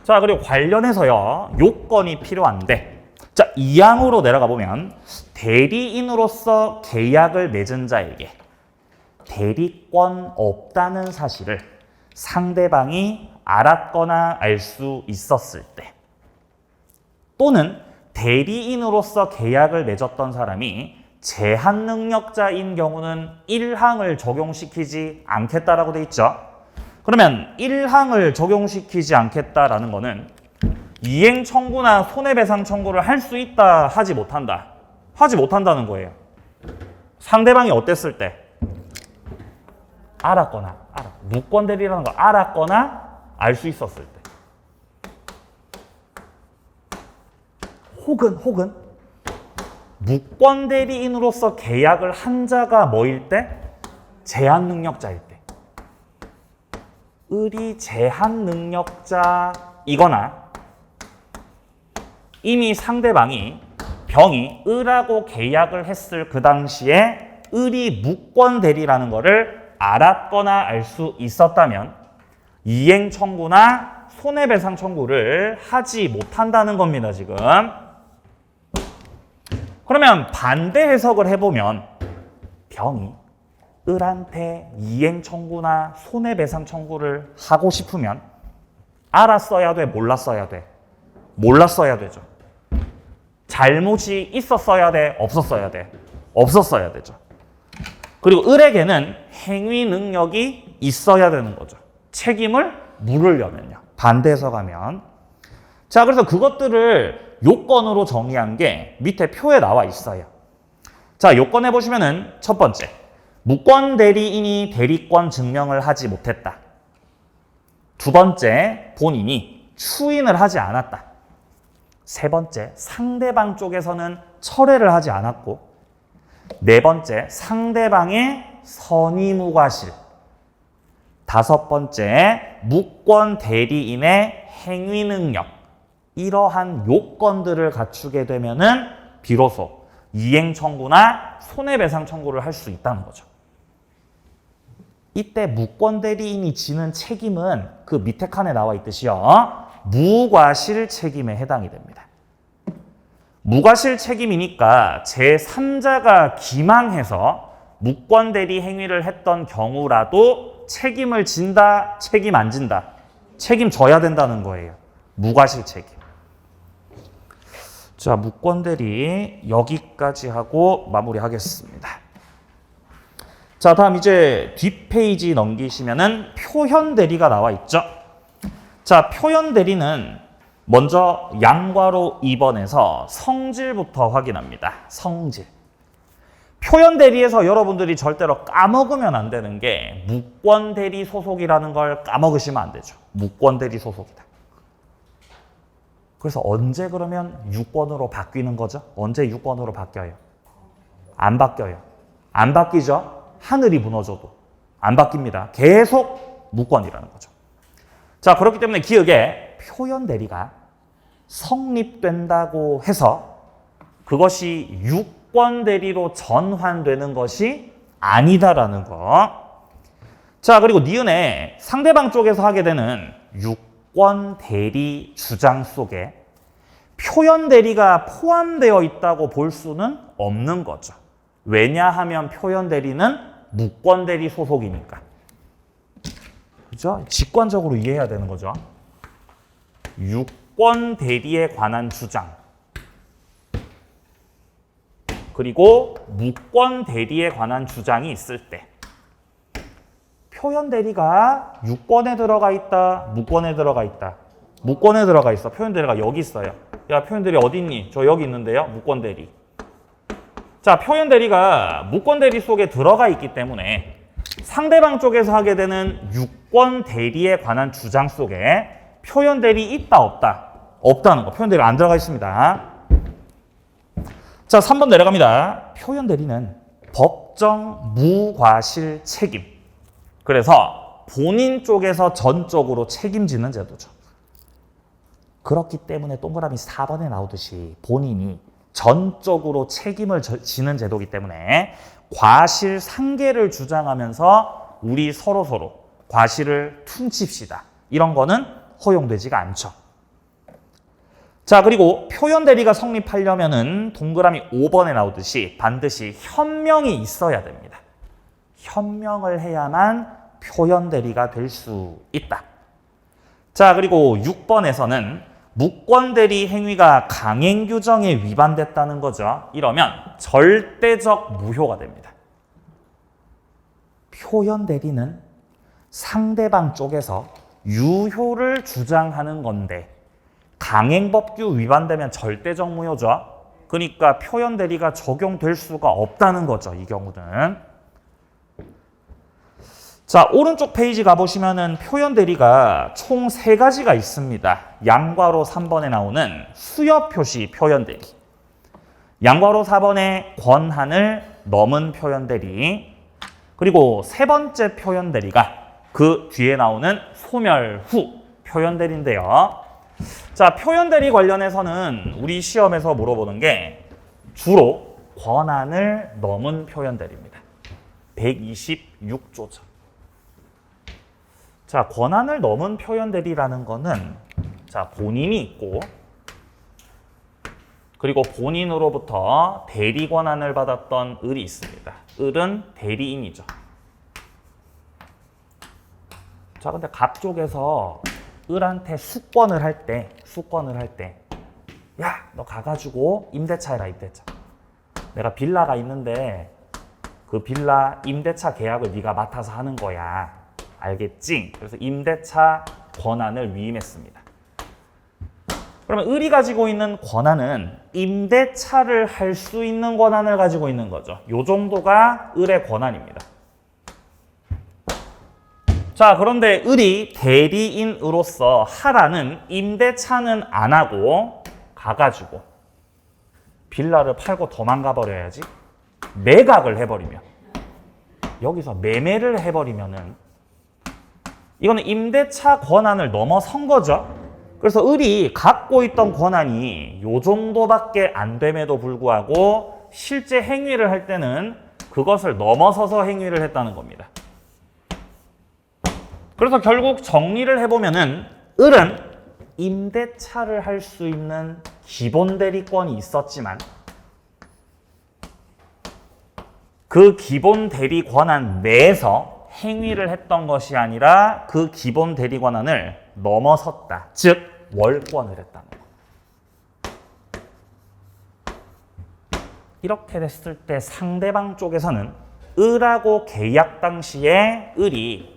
자, 그리고 관련해서요. 요건이 필요한데 자, 2항으로 내려가 보면 대리인으로서 계약을 맺은 자에게 대리권 없다는 사실을 상대방이 알았거나 알 수 있었을 때 또는 대리인으로서 계약을 맺었던 사람이 제한 능력자인 경우는 1항을 적용시키지 않겠다라고 돼 있죠. 그러면 1항을 적용시키지 않겠다라는 거는 이행 청구나 손해배상 청구를 할 수 있다, 하지 못한다. 하지 못한다는 거예요. 상대방이 어땠을 때? 알았거나, 무권 대리라는 거 알았거나 알 수 있었을 때. 혹은 무권 대리인으로서 계약을 한 자가 뭐일 때? 제한 능력자일 때. 을이 제한 능력자이거나 이미 상대방이 병이 을하고 계약을 했을 그 당시에 을이 무권 대리라는 거를 알았거나 알 수 있었다면 이행 청구나 손해배상 청구를 하지 못한다는 겁니다, 지금. 그러면 반대 해석을 해보면 병이 을한테 이행 청구나 손해배상 청구를 하고 싶으면 알았어야 돼, 몰랐어야 돼? 몰랐어야 되죠. 잘못이 있었어야 돼, 없었어야 돼? 없었어야 되죠. 그리고 을에게는 행위 능력이 있어야 되는 거죠. 책임을 물으려면요. 반대 해석하면. 자, 그래서 그것들을 요건으로 정의한 게 밑에 표에 나와 있어요. 자, 요건 해보시면은 첫 번째, 무권 대리인이 대리권 증명을 하지 못했다. 두 번째, 본인이 추인을 하지 않았다. 세 번째, 상대방 쪽에서는 철회를 하지 않았고, 네 번째, 상대방의 선의무과실. 다섯 번째, 무권 대리인의 행위 능력. 이러한 요건들을 갖추게 되면은 비로소 이행 청구나 손해배상 청구를 할 수 있다는 거죠. 이때 무권 대리인이 지는 책임은 그 밑에 칸에 나와 있듯이요. 무과실 책임에 해당이 됩니다. 무과실 책임이니까 제3자가 기망해서 무권 대리 행위를 했던 경우라도 책임을 진다, 책임 안 진다? 책임져야 된다는 거예요. 무과실 책임. 자, 무권 대리 여기까지 하고 마무리하겠습니다. 자, 다음 이제 뒷페이지 넘기시면은 표현 대리가 나와 있죠. 자, 표현 대리는 먼저 양괄호 2번에서 성질부터 확인합니다. 성질. 표현 대리에서 여러분들이 절대로 까먹으면 안 되는 게 무권 대리 소속이라는 걸 까먹으시면 안 되죠. 무권 대리 소속이다. 그래서 언제 그러면 유권으로 바뀌는 거죠? 언제 유권으로 바뀌어요? 안 바뀌어요. 안 바뀌죠? 하늘이 무너져도 안 바뀝니다. 계속 무권이라는 거죠. 자, 그렇기 때문에 기억에 표현 대리가 성립된다고 해서 그것이 유권 대리로 전환되는 것이 아니다라는 거. 자, 그리고 니은에 상대방 쪽에서 하게 되는 유권 대리 주장 속에 표현 대리가 포함되어 있다고 볼 수는 없는 거죠. 왜냐하면 표현 대리는 무권 대리 소속이니까. 그죠? 직관적으로 이해해야 되는 거죠. 유권 대리에 관한 주장. 그리고 무권 대리에 관한 주장이 있을 때 표현 대리가 유권에 들어가 있다, 무권에 들어가 있다. 무권에 들어가 있어. 표현 대리가 여기 있어요. 야, 표현 대리 어디 있니? 저 여기 있는데요. 무권 대리. 자, 표현 대리가 무권 대리 속에 들어가 있기 때문에 상대방 쪽에서 하게 되는 유권 대리에 관한 주장 속에 표현 대리 있다, 없다? 없다는 거. 표현 대리가 안 들어가 있습니다. 자, 3번 내려갑니다. 표현 대리는 법정 무과실 책임. 그래서 본인 쪽에서 전적으로 책임지는 제도죠. 그렇기 때문에 동그라미 4번에 나오듯이 본인이 전적으로 책임을 지는 제도이기 때문에 과실 상계를 주장하면서 우리 서로 과실을 퉁칩시다. 이런 거는 허용되지가 않죠. 자, 그리고 표현 대리가 성립하려면은 동그라미 5번에 나오듯이 반드시 현명이 있어야 됩니다. 현명을 해야만 표현 대리가 될 수 있다. 자, 그리고 6번에서는 무권 대리 행위가 강행 규정에 위반됐다는 거죠. 이러면 절대적 무효가 됩니다. 표현 대리는 상대방 쪽에서 유효를 주장하는 건데 강행법규 위반되면 절대적 무효죠. 그러니까 표현 대리가 적용될 수가 없다는 거죠. 이 경우는. 자, 오른쪽 페이지 가보시면은 표현 대리가 총 3가지가 있습니다. 양괄호 3번에 나오는 수여 표시 표현 대리, 양괄호 4번의 권한을 넘은 표현 대리, 그리고 3번째 표현 대리가 그 뒤에 나오는 소멸 후 표현 대리인데요. 자, 표현 대리 관련해서는 우리 시험에서 물어보는 게 주로 권한을 넘은 표현 대리입니다. 126조죠. 자, 권한을 넘은 표현 대리라는 거는 자, 본인이 있고 그리고 본인으로부터 대리 권한을 받았던 을이 있습니다. 을은 대리인이죠. 자, 근데 갑 쪽에서 을한테 수권을 할 때 야, 너 가가지고 임대차 해라, 임대차. 내가 빌라가 있는데 그 빌라 임대차 계약을 네가 맡아서 하는 거야. 알겠지? 그래서 임대차 권한을 위임했습니다. 그러면 을이 가지고 있는 권한은 임대차를 할 수 있는 권한을 가지고 있는 거죠. 요 정도가 을의 권한입니다. 자, 그런데 을이 대리인으로서 하라는 임대차는 안 하고 가가지고 빌라를 팔고 도망가 버려야지. 매각을 해버리면, 여기서 매매를 해버리면은 이거는 임대차 권한을 넘어선 거죠. 그래서 을이 갖고 있던 권한이 요 정도밖에 안 됨에도 불구하고 실제 행위를 할 때는 그것을 넘어서서 행위를 했다는 겁니다. 그래서 결국 정리를 해보면은 을은 임대차를 할 수 있는 기본 대리권이 있었지만 그 기본 대리 권한 내에서 행위를 했던 것이 아니라 그 기본 대리 권한을 넘어섰다. 즉 월권을 했다는 거. 이렇게 됐을 때 상대방 쪽에서는 을하고 계약 당시에 을이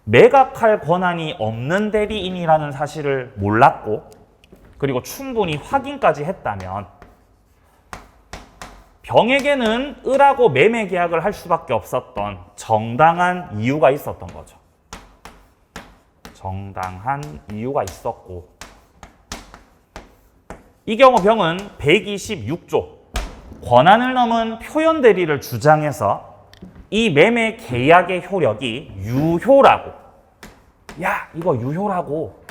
매각할 권한이 없는 대리인이라는 사실을 몰랐고 그리고 충분히 확인까지 했다면 병에게는 을하고 매매 계약을 할 수밖에 없었던 정당한 이유가 있었던 거죠. 정당한 이유가 있었고 이 경우 병은 126조 권한을 넘은 표현 대리를 주장해서 이 매매 계약의 효력이 유효라고, 야, 이거 유효라고,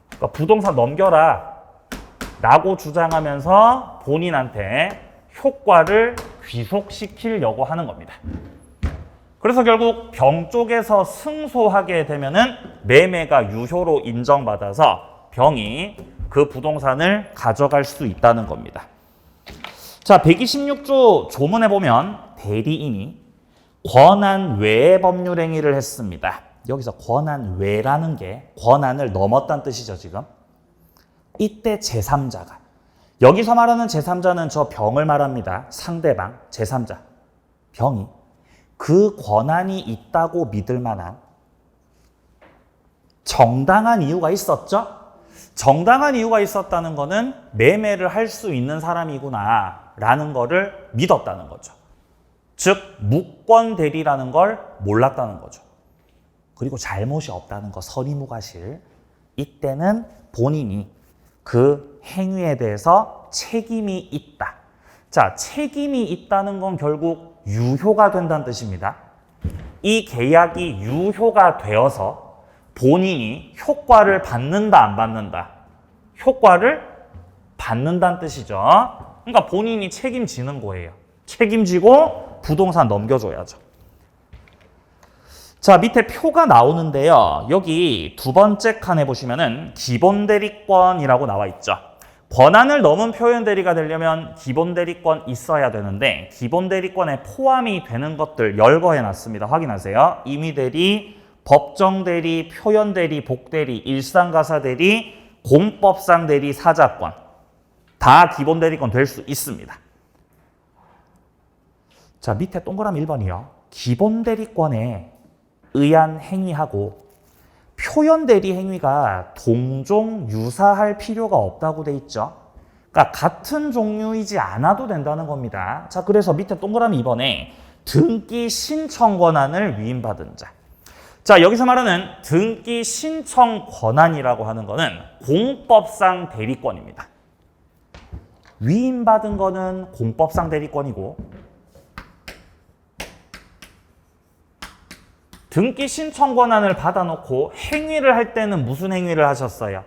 그러니까 부동산 넘겨라 라고 주장하면서 본인한테 효과를 귀속시키려고 하는 겁니다. 그래서 결국 병 쪽에서 승소하게 되면은 매매가 유효로 인정받아서 병이 그 부동산을 가져갈 수 있다는 겁니다. 자, 126조 조문에 보면 대리인이 권한 외의 법률 행위를 했습니다. 여기서 권한 외라는 게 권한을 넘었다는 뜻이죠, 지금. 이때 제3자가 여기서 말하는 제3자는 저 병을 말합니다. 상대방, 제3자. 병이 그 권한이 있다고 믿을 만한 정당한 이유가 있었죠? 정당한 이유가 있었다는 거는 매매를 할 수 있는 사람이구나 라는 거를 믿었다는 거죠. 즉 무권 대리라는 걸 몰랐다는 거죠. 그리고 잘못이 없다는 거, 선의무과실. 이때는 본인이 그 행위에 대해서 책임이 있다. 자, 책임이 있다는 건 결국 유효가 된다는 뜻입니다. 이 계약이 유효가 되어서 본인이 효과를 받는다, 안 받는다? 효과를 받는다는 뜻이죠. 그러니까 본인이 책임지는 거예요. 책임지고 부동산 넘겨줘야죠. 자, 밑에 표가 나오는데요. 여기 두 번째 칸에 보시면은 기본 대리권이라고 나와 있죠. 권한을 넘은 표현 대리가 되려면 기본 대리권 있어야 되는데 기본 대리권에 포함이 되는 것들 열거해 놨습니다. 확인하세요. 임의 대리, 법정 대리, 표현 대리, 복 대리, 일상가사 대리, 공법상 대리, 사자권 다 기본 대리권 될 수 있습니다. 자, 밑에 동그라미 1번이요. 기본 대리권에 의한 행위하고 표현 대리 행위가 동종 유사할 필요가 없다고 돼 있죠. 그러니까 같은 종류이지 않아도 된다는 겁니다. 자, 그래서 밑에 동그라미 2번에 등기 신청 권한을 위임받은 자. 자, 여기서 말하는 등기 신청 권한이라고 하는 거는 공법상 대리권입니다. 위임받은 거는 공법상 대리권이고 등기 신청 권한을 받아놓고 행위를 할 때는 무슨 행위를 하셨어요?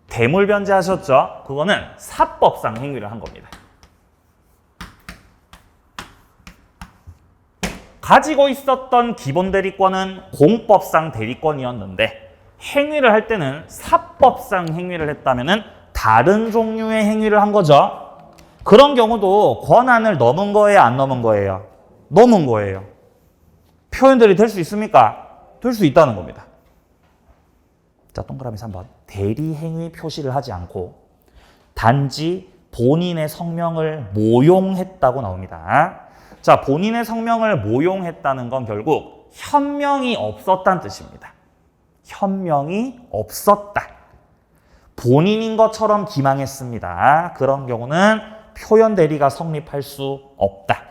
대물 변제하셨죠? 그거는 사법상 행위를 한 겁니다. 가지고 있었던 기본 대리권은 공법상 대리권이었는데 행위를 할 때는 사법상 행위를 했다면 다른 종류의 행위를 한 거죠. 그런 경우도 권한을 넘은 거예요, 안 넘은 거예요? 넘은 거예요. 표현들이 될 수 있습니까? 될 수 있다는 겁니다. 자, 동그라미 3번. 대리 행위 표시를 하지 않고 단지 본인의 성명을 모용했다고 나옵니다. 자, 본인의 성명을 모용했다는 건 결국 현명이 없었다는 뜻입니다. 현명이 없었다. 본인인 것처럼 기망했습니다. 그런 경우는 표현 대리가 성립할 수 없다.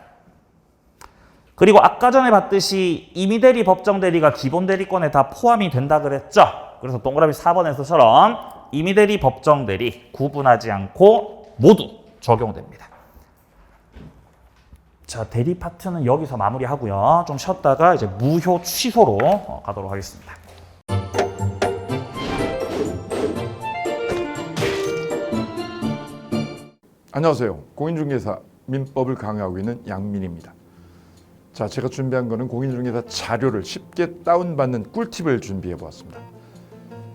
그리고 아까 전에 봤듯이 임의 대리, 법정 대리가 기본 대리권에 다 포함이 된다 그랬죠? 그래서 동그라미 4번에서처럼 임의 대리, 법정 대리 구분하지 않고 모두 적용됩니다. 자, 대리 파트는 여기서 마무리하고요. 좀 쉬었다가 이제 무효 취소로 가도록 하겠습니다. 안녕하세요. 공인중개사 민법을 강의하고 있는 양민입니다. 자, 제가 준비한 거는 공인중개사 자료를 쉽게 다운받는 꿀팁을 준비해 보았습니다.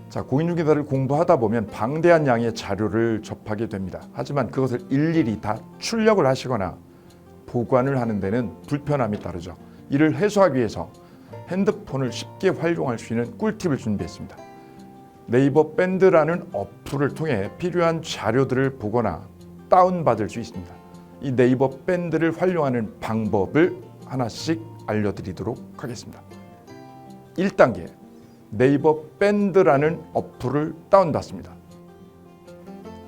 자, 공인중개사를 공부하다 보면 방대한 양의 자료를 접하게 됩니다. 하지만 그것을 일일이 다 출력을 하시거나 보관을 하는 데는 불편함이 따르죠. 이를 해소하기 위해서 핸드폰을 쉽게 활용할 수 있는 꿀팁을 준비했습니다. 네이버 밴드라는 어플을 통해 필요한 자료들을 보거나 다운받을 수 있습니다. 이 네이버 밴드를 활용하는 방법을 하나씩 알려드리도록 하겠습니다. 1단계, 네이버 밴드라는 어플을 다운받습니다.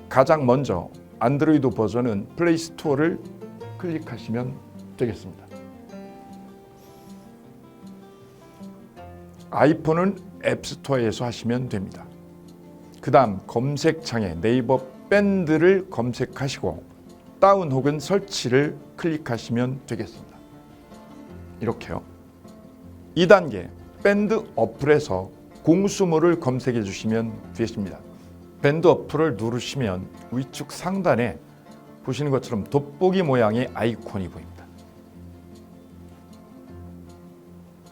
가장 먼저 안드로이드 버전은 플레이 스토어를 클릭하시면 되겠습니다. 아이폰은 앱스토어에서 하시면 됩니다. 그 다음 검색창에 네이버 밴드를 검색하시고 다운 혹은 설치를 클릭하시면 되겠습니다. 이렇게요. 2단계, 밴드 어플에서 공수모를 검색해 주시면 되겠습니다. 밴드 어플을 누르시면 위쪽 상단에 보시는 것처럼 돋보기 모양의 아이콘이 보입니다.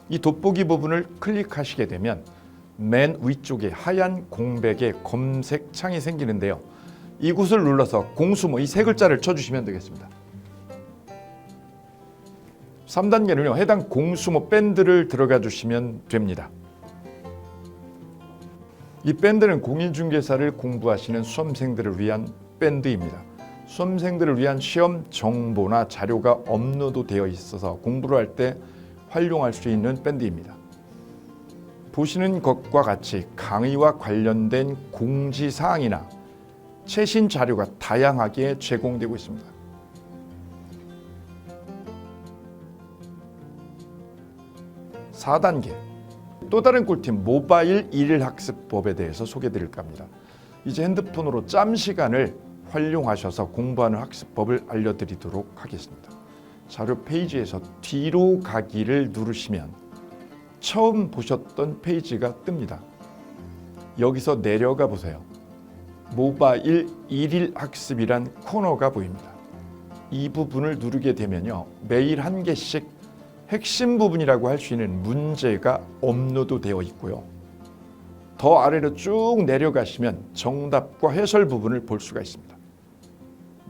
이 돋보기 부분을 클릭하시게 되면 맨 위쪽에 하얀 공백의 검색창이 생기는데요. 이곳을 눌러서 공수모 이 세 글자를 쳐주시면 되겠습니다. 3단계는요. 해당 공수모 밴드를 들어가 주시면 됩니다. 이 밴드는 공인중개사를 공부하시는 수험생들을 위한 밴드입니다. 수험생들을 위한 시험 정보나 자료가 업로드되어 있어서 공부를 할 때 활용할 수 있는 밴드입니다. 보시는 것과 같이 강의와 관련된 공지사항이나 최신 자료가 다양하게 제공되고 있습니다. 4단계 또 다른 꿀팁 모바일 일일학습법에 대해서 소개드릴까 합니다. 이제 핸드폰으로 짬 시간을 활용하셔서 공부하는 학습법을 알려드리도록 하겠습니다. 자료 페이지에서 뒤로 가기를 누르시면 처음 보셨던 페이지가 뜹니다. 여기서 내려가 보세요. 모바일 일일 학습이란 코너가 보입니다. 이 부분을 누르게 되면요, 매일 한 개씩 핵심 부분이라고 할 수 있는 문제가 업로드되어 있고요. 더 아래로 쭉 내려가시면 정답과 해설 부분을 볼 수가 있습니다.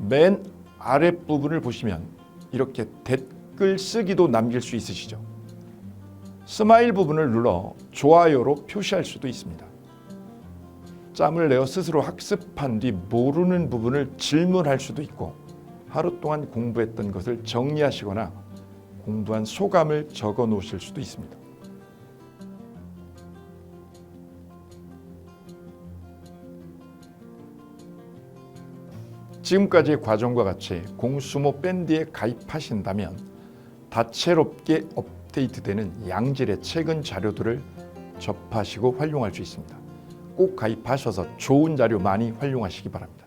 맨 아랫부분을 보시면 이렇게 댓글 쓰기도 남길 수 있으시죠. 스마일 부분을 눌러 좋아요로 표시할 수도 있습니다. 짬을 내어 스스로 학습한 뒤 모르는 부분을 질문할 수도 있고, 하루 동안 공부했던 것을 정리하시거나 공부한 소감을 적어 놓으실 수도 있습니다. 지금까지의 과정과 같이 공수모 밴드에 가입하신다면 다채롭게 업데이트되는 양질의 최근 자료들을 접하시고 활용할 수 있습니다. 꼭 가입하셔서 좋은 자료 많이 활용하시기 바랍니다.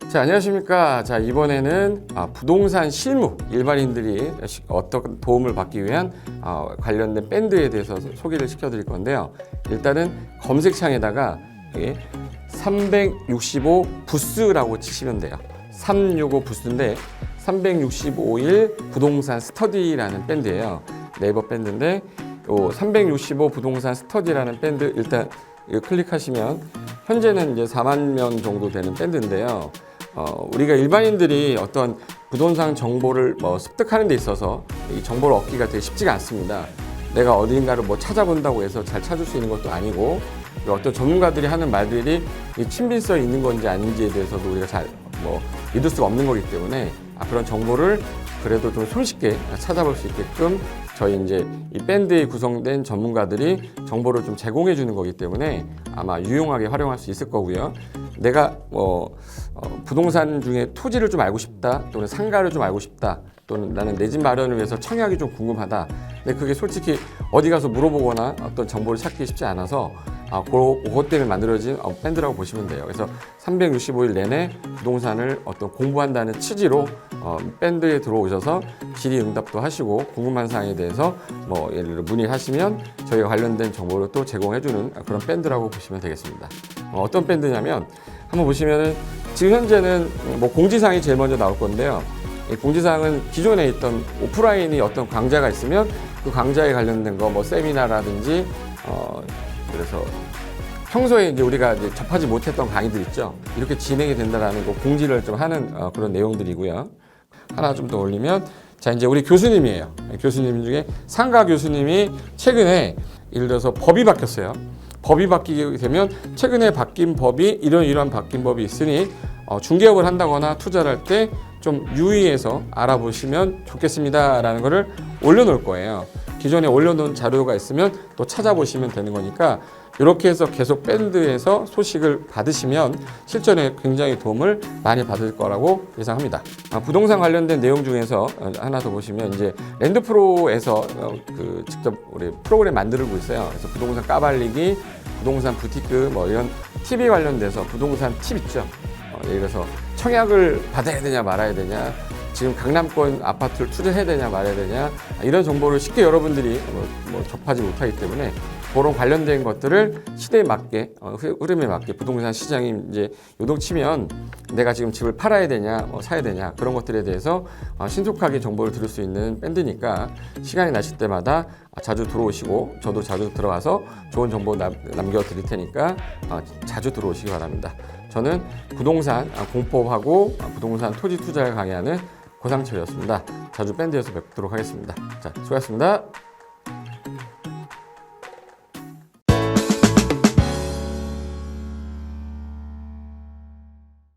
자, 안녕하십니까. 자, 이번에는 부동산 실무, 일반인들이 어떤 도움을 받기 위한 관련된 밴드에 대해서 소개를 시켜드릴 건데요. 일단은 검색창에다가 365 부스라고 치시면 돼요. 365 부스인데 365일 부동산 스터디라는 밴드예요. 네이버 밴드인데 365 부동산 스터디라는 밴드 일단 클릭하시면 현재는 이제 4만 명 정도 되는 밴드인데요. 우리가 일반인들이 어떤 부동산 정보를 습득하는 데 있어서 이 정보를 얻기가 되게 쉽지가 않습니다. 내가 어딘가를 찾아본다고 해서 잘 찾을 수 있는 것도 아니고, 어떤 전문가들이 하는 말들이 이 친밀성이 있는 건지 아닌지에 대해서도 우리가 잘 믿을 수가 없는 거기 때문에 그런 정보를 그래도 좀 손쉽게 찾아볼 수 있게끔 저희 이제 이 밴드에 구성된 전문가들이 정보를 좀 제공해 주는 거기 때문에 아마 유용하게 활용할 수 있을 거고요. 내가 부동산 중에 토지를 좀 알고 싶다, 또는 상가를 좀 알고 싶다, 또는 나는 내 집 마련을 위해서 청약이 좀 궁금하다. 근데 그게 솔직히 어디 가서 물어보거나 어떤 정보를 찾기 쉽지 않아서 그것 때문에 만들어진 밴드라고 보시면 돼요. 그래서 365일 내내 부동산을 어떤 공부한다는 취지로 밴드에 들어오셔서 질의응답도 하시고 궁금한 사항에 대해서 예를 들어 문의하시면 저희가 관련된 정보를 또 제공해주는 그런 밴드라고 보시면 되겠습니다. 어떤 밴드냐면 한번 보시면은 지금 현재는 공지사항이 제일 먼저 나올 건데요. 이 공지사항은 기존에 있던 오프라인이 어떤 강좌가 있으면 그 강좌에 관련된 거 세미나라든지 그래서 평소에 이제 우리가 이제 접하지 못했던 강의들 있죠. 이렇게 진행이 된다라는 거 공지를 좀 하는 그런 내용들이고요. 하나 좀 더 올리면 자, 이제 우리 교수님이에요. 교수님 중에 상가 교수님이 최근에 예를 들어서 법이 바뀌었어요. 법이 바뀌게 되면 최근에 바뀐 법이 이런 바뀐 법이 있으니 중개업을 한다거나 투자를 할 때 좀 유의해서 알아보시면 좋겠습니다라는 거를 올려놓을 거예요. 기존에 올려놓은 자료가 있으면 또 찾아보시면 되는 거니까 이렇게 해서 계속 밴드에서 소식을 받으시면 실전에 굉장히 도움을 많이 받을 거라고 예상합니다. 부동산 관련된 내용 중에서 하나 더 보시면 이제 랜드프로에서 직접 우리 프로그램 만들고 있어요. 그래서 부동산 까발리기, 부동산 부티크 이런 TV 관련돼서 부동산 팁 있죠. 예를 들어서 청약을 받아야 되냐 말아야 되냐, 지금 강남권 아파트를 투자해야 되냐 말아야 되냐, 이런 정보를 쉽게 여러분들이 접하지 못하기 때문에 그런 관련된 것들을 시대에 맞게 흐름에 맞게 부동산 시장이 이제 요동치면 내가 지금 집을 팔아야 되냐 사야 되냐 그런 것들에 대해서 신속하게 정보를 들을 수 있는 밴드니까 시간이 나실 때마다 자주 들어오시고 저도 자주 들어가서 좋은 정보 남겨드릴 테니까 자주 들어오시기 바랍니다. 저는 부동산 공법하고 부동산 토지 투자를 강의하는 고상철이었습니다. 자주 밴드에서 뵙도록 하겠습니다. 자, 수고하셨습니다.